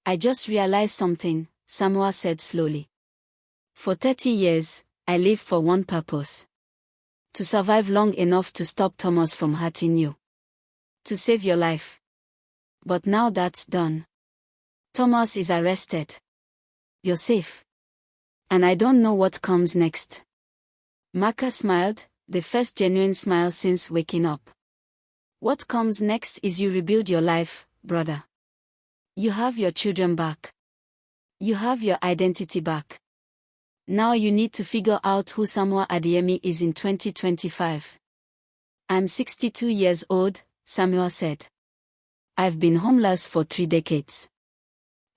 "I just realized something," Samuel said slowly. "For 30 years, I lived for one purpose. To survive long enough to stop Thomas from hurting you. To save your life. But now that's done. Thomas is arrested. You're safe. And I don't know what comes next." Marcus smiled, the first genuine smile since waking up. "What comes next is you rebuild your life, brother. You have your children back. You have your identity back. Now you need to figure out who Samuel Adeyemi is in 2025. I'm 62 years old," Samuel said. "I've been homeless for 3 decades.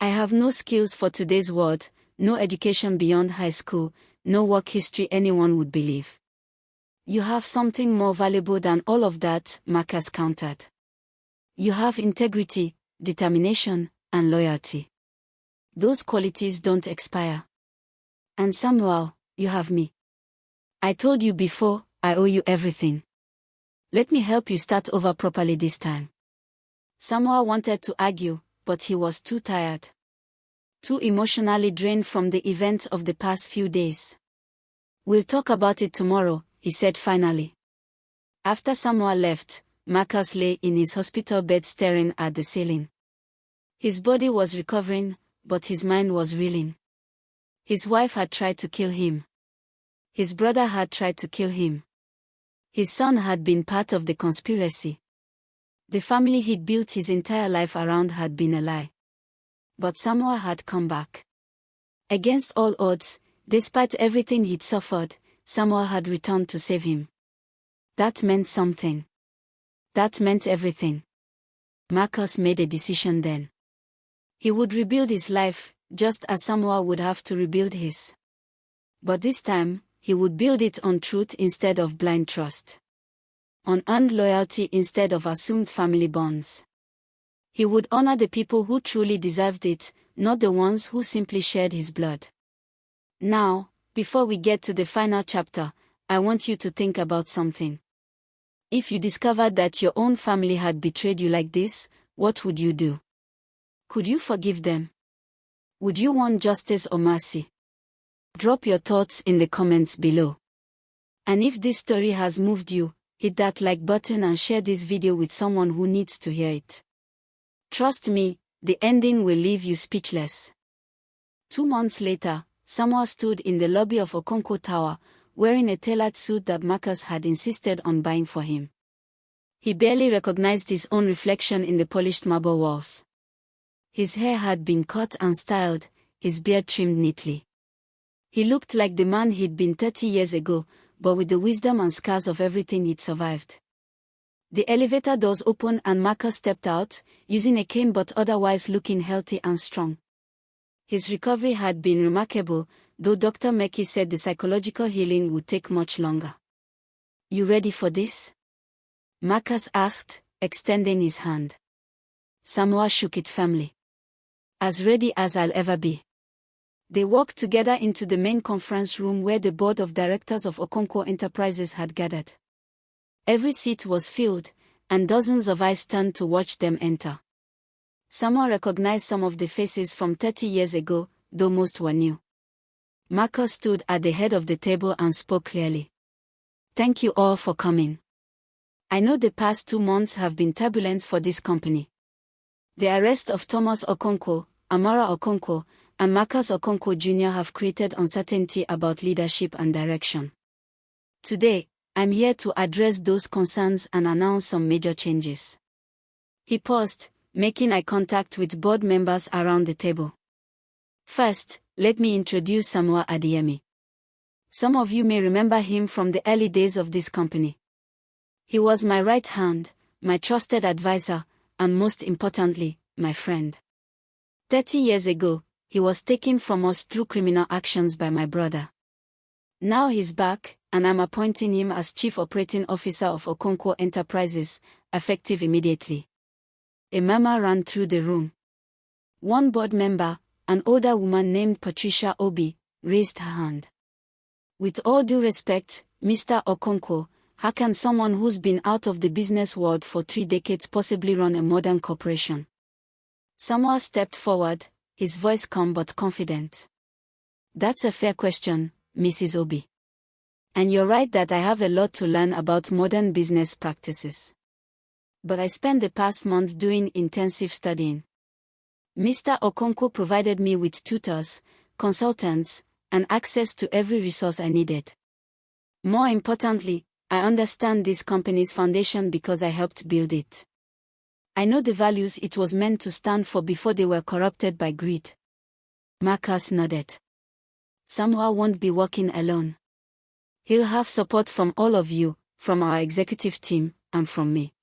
I have no skills for today's world, no education beyond high school, no work history anyone would believe. You have something more valuable than all of that," Marcus countered. "You have integrity, determination, and loyalty. Those qualities don't expire. And Samuel, you have me. I told you before, I owe you everything. Let me help you start over properly this time." Samuel wanted to argue, but he was too tired. Too emotionally drained from the events of the past few days. "We'll talk about it tomorrow," he said finally. After Samuel left, Marcus lay in his hospital bed staring at the ceiling. His body was recovering, but his mind was reeling. His wife had tried to kill him. His brother had tried to kill him. His son had been part of the conspiracy. The family he'd built his entire life around had been a lie. But Samuel had come back. Against all odds, despite everything he'd suffered, Samuel had returned to save him. That meant something. That meant everything. Marcus made a decision then. He would rebuild his life, just as Samuel would have to rebuild his. But this time, he would build it on truth instead of blind trust. On earned loyalty instead of assumed family bonds. He would honor the people who truly deserved it, not the ones who simply shared his blood. Now, before we get to the final chapter, I want you to think about something. If you discovered that your own family had betrayed you like this, what would you do? Could you forgive them? Would you want justice or mercy? Drop your thoughts in the comments below. And if this story has moved you, hit that like button and share this video with someone who needs to hear it. Trust me, the ending will leave you speechless. 2 months later, Samuel stood in the lobby of Okonkwo Tower, wearing a tailored suit that Marcus had insisted on buying for him. He barely recognized his own reflection in the polished marble walls. His hair had been cut and styled, his beard trimmed neatly. He looked like the man he'd been 30 years ago, but with the wisdom and scars of everything he'd survived. The elevator doors opened and Marcus stepped out, using a cane but otherwise looking healthy and strong. His recovery had been remarkable, though Dr. Meki said the psychological healing would take much longer. "You ready for this?" Marcus asked, extending his hand. Samuel shook it firmly. "As ready as I'll ever be." They walked together into the main conference room where the board of directors of Okonkwo Enterprises had gathered. Every seat was filled, and dozens of eyes turned to watch them enter. Samuel recognized some of the faces from 30 years ago, though most were new. Marcus stood at the head of the table and spoke clearly. "Thank you all for coming. I know the past 2 months have been turbulent for this company. The arrest of Thomas Okonkwo, Amara Okonkwo, and Marcus Okonkwo Jr. have created uncertainty about leadership and direction. Today, I'm here to address those concerns and announce some major changes." He paused, making eye contact with board members around the table. "First, let me introduce Samuel Adeyemi. Some of you may remember him from the early days of this company. He was my right hand, my trusted advisor, and most importantly, my friend. 30 years ago, he was taken from us through criminal actions by my brother. Now he's back, and I'm appointing him as Chief Operating Officer of Okonkwo Enterprises, effective immediately. A murmur ran through the room. One board member, an older woman named Patricia Obi, raised her hand. With all due respect, Mr. Okonkwo, how can someone who's been out of the business world for 3 decades possibly run a modern corporation? Samuel stepped forward, his voice calm but confident. That's a fair question, Mrs. Obi. And you're right that I have a lot to learn about modern business practices. But I spent the past month doing intensive studying. Mr. Okonkwo provided me with tutors, consultants, and access to every resource I needed. More importantly, I understand this company's foundation because I helped build it. I know the values it was meant to stand for before they were corrupted by greed. Marcus nodded. Samuel won't be working alone. He'll have support from all of you, from our executive team, and from me.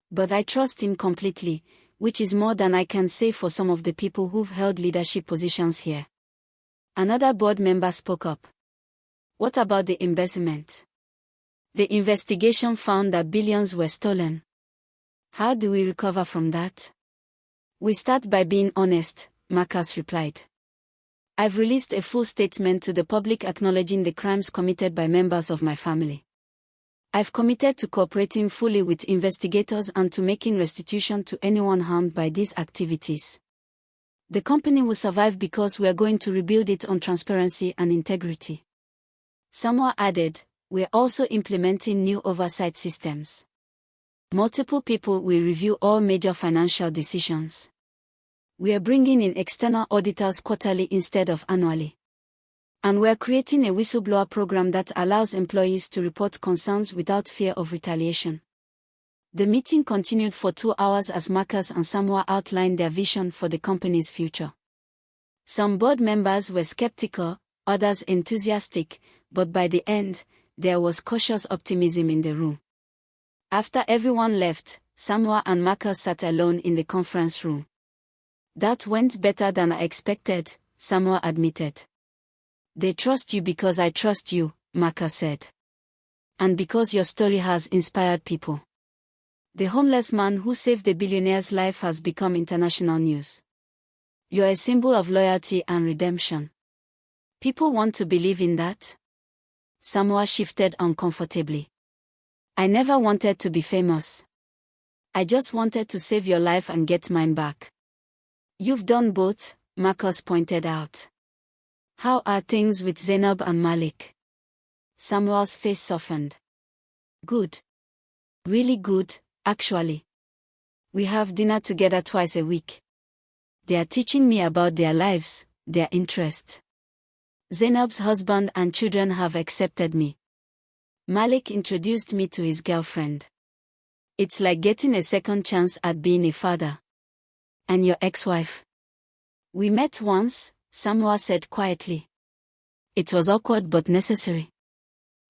But I trust him completely, which is more than I can say for some of the people who've held leadership positions here. Another board member spoke up. What about the embezzlement? The investigation found that billions were stolen. How do we recover from that? We start by being honest, Marcus replied. I've released a full statement to the public acknowledging the crimes committed by members of my family. I've committed to cooperating fully with investigators and to making restitution to anyone harmed by these activities. The company will survive because we are going to rebuild it on transparency and integrity. Samuel added, we're also implementing new oversight systems. Multiple people will review all major financial decisions. We are bringing in external auditors quarterly instead of annually. And we're creating a whistleblower program that allows employees to report concerns without fear of retaliation. The meeting continued for 2 hours as Marcus and Samuel outlined their vision for the company's future. Some board members were skeptical, others enthusiastic, but by the end, there was cautious optimism in the room. After everyone left, Samuel and Marcus sat alone in the conference room. That went better than I expected, Samuel admitted. They trust you because I trust you, Marcus said. And because your story has inspired people. The homeless man who saved the billionaire's life has become international news. You're a symbol of loyalty and redemption. People want to believe in that? Samuel shifted uncomfortably. I never wanted to be famous. I just wanted to save your life and get mine back. You've done both, Marcus pointed out. How are things with Zainab and Malik? Samuel's face softened. Good. Really good, actually. We have dinner together twice a week. They are teaching me about their lives, their interests. Zainab's husband and children have accepted me. Malik introduced me to his girlfriend. It's like getting a second chance at being a father. And your ex-wife? We met once, Samuel said quietly. It was awkward but necessary.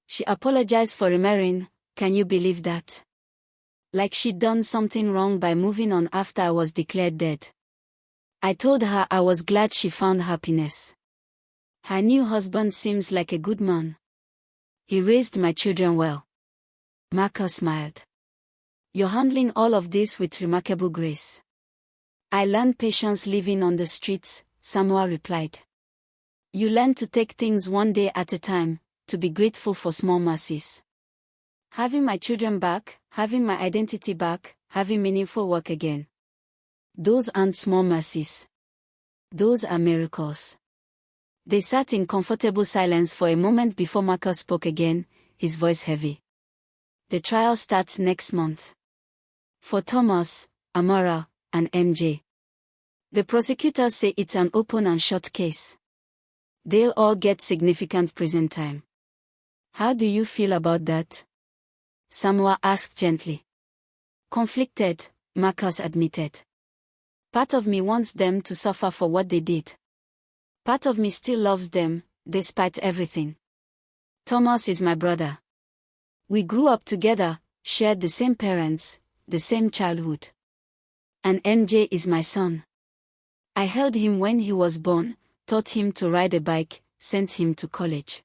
She apologized for remarrying, can you believe that? Like she'd done something wrong by moving on after I was declared dead. I told her I was glad she found happiness. Her new husband seems like a good man. He raised my children well. Marcus smiled. You're handling all of this with remarkable grace. I learned patience living on the streets, Samuel replied. You learn to take things one day at a time, to be grateful for small mercies. Having my children back, having my identity back, having meaningful work again. Those aren't small mercies. Those are miracles. They sat in comfortable silence for a moment before Marcus spoke again, his voice heavy. The trial starts next month. For Thomas, Amara, and MJ. The prosecutors say it's an open and shut case. They'll all get significant prison time. How do you feel about that? Samuel asked gently. Conflicted, Marcus admitted. Part of me wants them to suffer for what they did. Part of me still loves them, despite everything. Thomas is my brother. We grew up together, shared the same parents, the same childhood. And MJ is my son. I held him when he was born, taught him to ride a bike, sent him to college.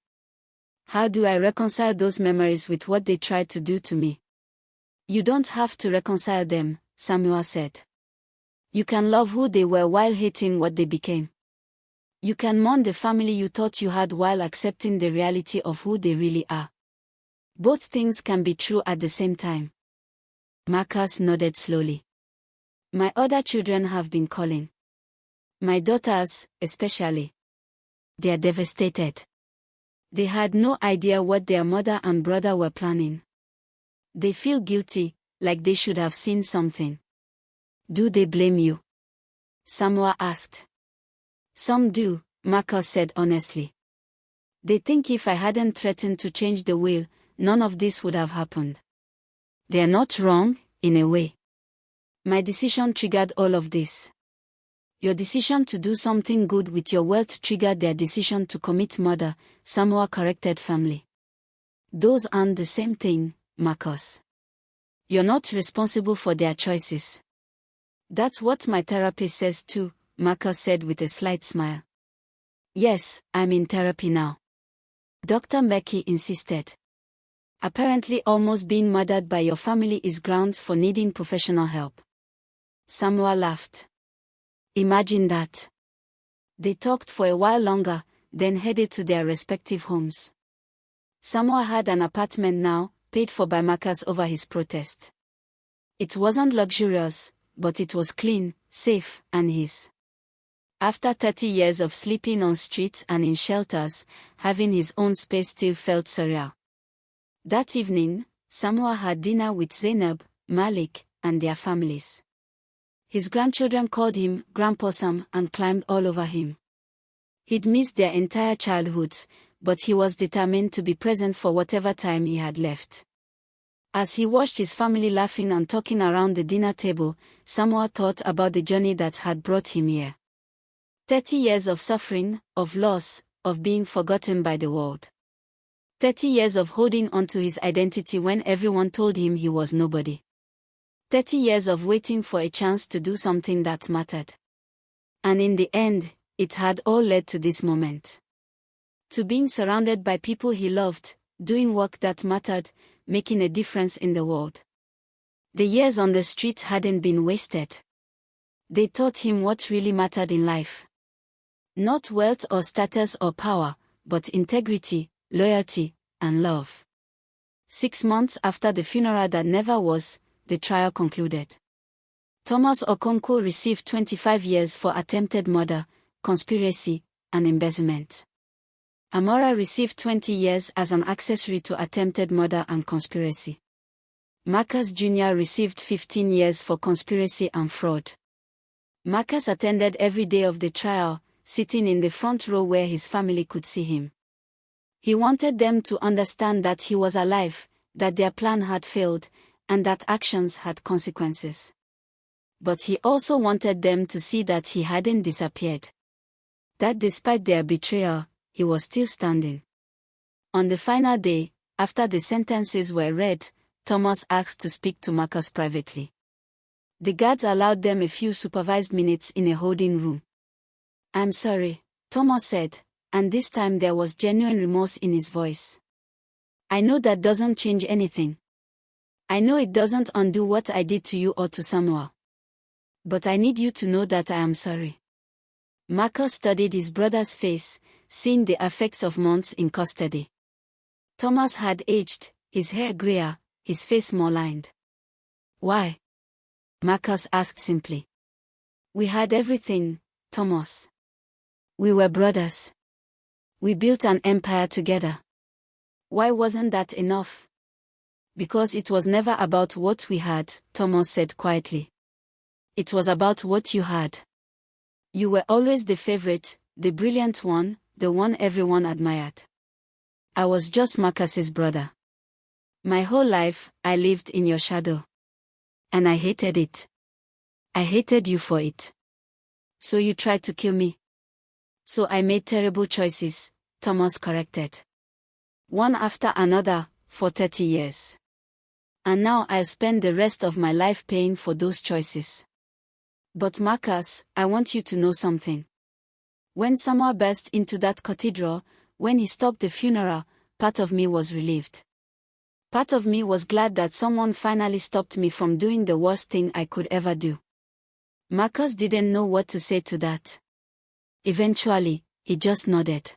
How do I reconcile those memories with what they tried to do to me? You don't have to reconcile them, Samuel said. You can love who they were while hating what they became. You can mourn the family you thought you had while accepting the reality of who they really are. Both things can be true at the same time. Marcus nodded slowly. My other children have been calling. My daughters, especially. They are devastated. They had no idea what their mother and brother were planning. They feel guilty, like they should have seen something. Do they blame you? Samuel asked. Some do, Marcus said honestly. They think if I hadn't threatened to change the will, none of this would have happened. They are not wrong, in a way. My decision triggered all of this. Your decision to do something good with your wealth triggered their decision to commit murder, Samuel corrected firmly. Those aren't the same thing, Marcus. You're not responsible for their choices. That's what my therapist says too, Marcus said with a slight smile. Yes, I'm in therapy now. Dr. Mackey insisted. Apparently almost being murdered by your family is grounds for needing professional help. Samuel laughed. Imagine that. They talked for a while longer, then headed to their respective homes. Samuel had an apartment now, paid for by Marcus over his protest. It wasn't luxurious, but it was clean, safe, and his. After 30 years of sleeping on streets and in shelters, having his own space still felt surreal. That evening, Samuel had dinner with Zainab, Malik, and their families. His grandchildren called him Grandpa Sam and climbed all over him. He'd missed their entire childhoods, but he was determined to be present for whatever time he had left. As he watched his family laughing and talking around the dinner table, Samuel thought about the journey that had brought him here. 30 years of suffering, of loss, of being forgotten by the world. 30 years of holding onto his identity when everyone told him he was nobody. 30 years of waiting for a chance to do something that mattered. And in the end, it had all led to this moment. To being surrounded by people he loved, doing work that mattered, making a difference in the world. The years on the street hadn't been wasted. They taught him what really mattered in life. Not wealth or status or power, but integrity, loyalty, and love. 6 months after the funeral that never was, the trial concluded. Thomas Okonkwo received 25 years for attempted murder, conspiracy, and embezzlement. Amora received 20 years as an accessory to attempted murder and conspiracy. Marcus Jr. received 15 years for conspiracy and fraud. Marcus attended every day of the trial, sitting in the front row where his family could see him. He wanted them to understand that he was alive, that their plan had failed, and that actions had consequences. But he also wanted them to see that he hadn't disappeared. That despite their betrayal, he was still standing. On the final day, after the sentences were read, Thomas asked to speak to Marcus privately. The guards allowed them a few supervised minutes in a holding room. I'm sorry, Thomas said, and this time there was genuine remorse in his voice. I know that doesn't change anything. I know it doesn't undo what I did to you or to Samuel. But I need you to know that I am sorry. Marcus studied his brother's face, seeing the effects of months in custody. Thomas had aged, his hair grayer, his face more lined. Why? Marcus asked simply. We had everything, Thomas. We were brothers. We built an empire together. Why wasn't that enough? Because it was never about what we had, Thomas said quietly. It was about what you had. You were always the favorite, the brilliant one, the one everyone admired. I was just Marcus's brother. My whole life, I lived in your shadow. And I hated it. I hated you for it. So you tried to kill me. So I made terrible choices, Thomas corrected. one after another, for 30 years. And now I'll spend the rest of my life paying for those choices. But Marcus, I want you to know something. When Samuel burst into that cathedral, when he stopped the funeral, part of me was relieved. Part of me was glad that someone finally stopped me from doing the worst thing I could ever do. Marcus didn't know what to say to that. Eventually, he just nodded.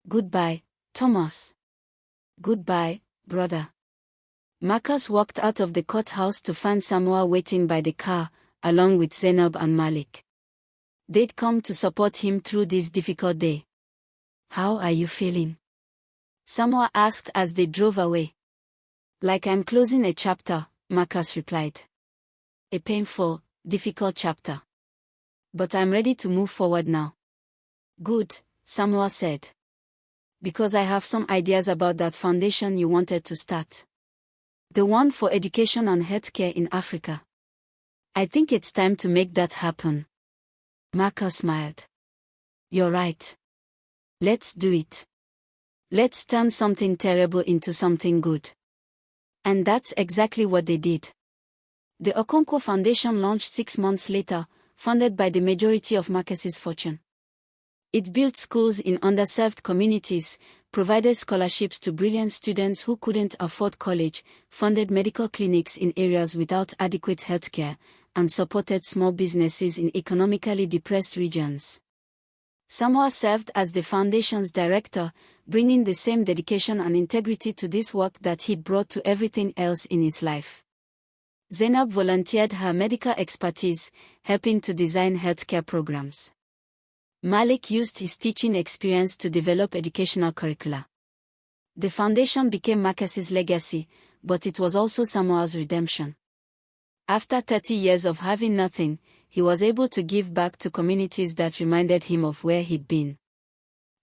Goodbye, Thomas. Goodbye, brother. Marcus walked out of the courthouse to find Samuel waiting by the car, along with Zainab and Malik. They'd come to support him through this difficult day. How are you feeling? Samuel asked as they drove away. Like I'm closing a chapter, Marcus replied. A painful, difficult chapter. But I'm ready to move forward now. Good, Samuel said. Because I have some ideas about that foundation you wanted to start. The one for education and healthcare in Africa. I think it's time to make that happen. Marcus smiled. You're right. Let's do it. Let's turn something terrible into something good. And that's exactly what they did. The Okonkwo Foundation launched 6 months later, funded by the majority of Marcus's fortune. It built schools in underserved communities, provided scholarships to brilliant students who couldn't afford college, funded medical clinics in areas without adequate healthcare, and supported small businesses in economically depressed regions. Samuel served as the foundation's director, bringing the same dedication and integrity to this work that he'd brought to everything else in his life. Zainab volunteered her medical expertise, helping to design healthcare programs. Malik used his teaching experience to develop educational curricula. The foundation became Marcus's legacy, but it was also Samuel's redemption. After 30 years of having nothing, he was able to give back to communities that reminded him of where he'd been.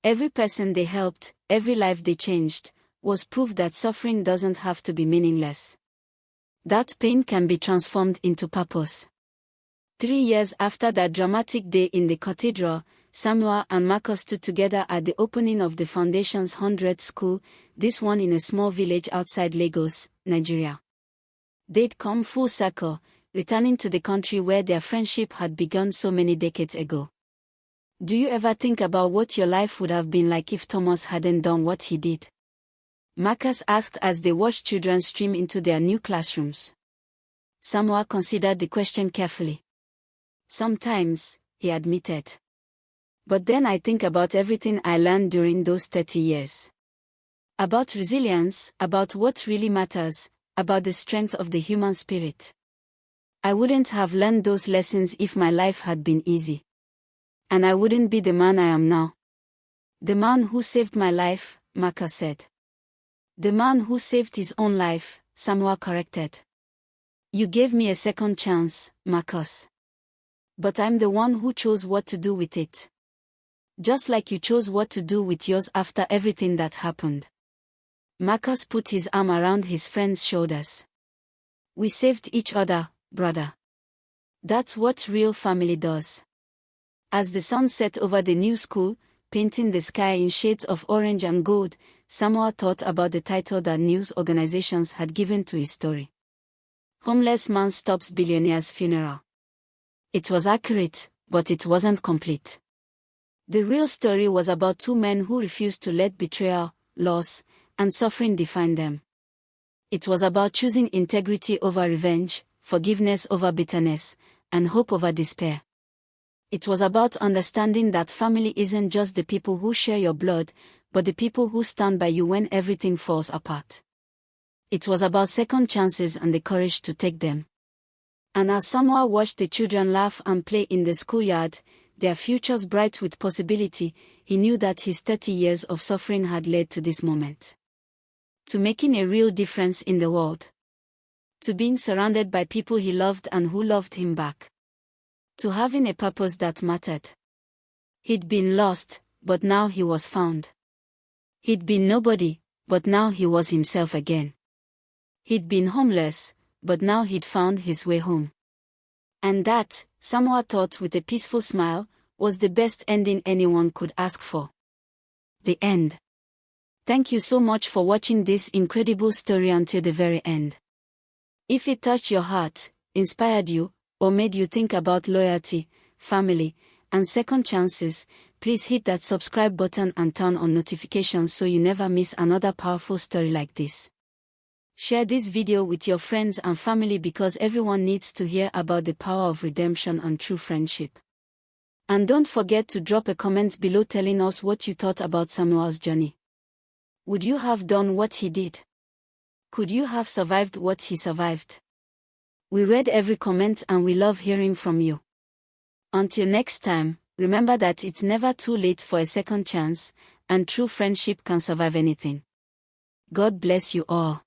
Every person they helped, every life they changed, was proof that suffering doesn't have to be meaningless. That pain can be transformed into purpose. 3 years after that dramatic day in the cathedral, Samuel and Marcus stood together at the opening of the foundation's 100th school, this one in a small village outside Lagos, Nigeria. They'd come full circle, returning to the country where their friendship had begun so many decades ago. Do you ever think about what your life would have been like if Thomas hadn't done what he did? Marcus asked as they watched children stream into their new classrooms. Samuel considered the question carefully. Sometimes, he admitted. But then I think about everything I learned during those 30 years. About resilience, about what really matters, about the strength of the human spirit. I wouldn't have learned those lessons if my life had been easy. And I wouldn't be the man I am now. The man who saved my life, Marcus said. The man who saved his own life, Samuel corrected. You gave me a second chance, Marcus. But I'm the one who chose what to do with it. Just like you chose what to do with yours after everything that happened. Marcus put his arm around his friend's shoulders. We saved each other, brother. That's what real family does. As the sun set over the new school, painting the sky in shades of orange and gold, Samuel thought about the title that news organizations had given to his story. Homeless Man Stops Billionaire's Funeral. It was accurate, but it wasn't complete. The real story was about 2 men who refused to let betrayal, loss, and suffering define them. It was about choosing integrity over revenge, forgiveness over bitterness, and hope over despair. It was about understanding that family isn't just the people who share your blood, but the people who stand by you when everything falls apart. It was about second chances and the courage to take them. And as Samuel watched the children laugh and play in the schoolyard, their futures bright with possibility, he knew that his 30 years of suffering had led to this moment. To making a real difference in the world. To being surrounded by people he loved and who loved him back. To having a purpose that mattered. He'd been lost, but now he was found. He'd been nobody, but now he was himself again. He'd been homeless, but now he'd found his way home. And that, Samuel thought with a peaceful smile, was the best ending anyone could ask for. The end. Thank you so much for watching this incredible story until the very end. If it touched your heart, inspired you, or made you think about loyalty, family, and second chances, please hit that subscribe button and turn on notifications so you never miss another powerful story like this. Share this video with your friends and family because everyone needs to hear about the power of redemption and true friendship. And don't forget to drop a comment below telling us what you thought about Samuel's journey. Would you have done what he did? Could you have survived what he survived? We read every comment and we love hearing from you. Until next time, remember that it's never too late for a second chance, and true friendship can survive anything. God bless you all.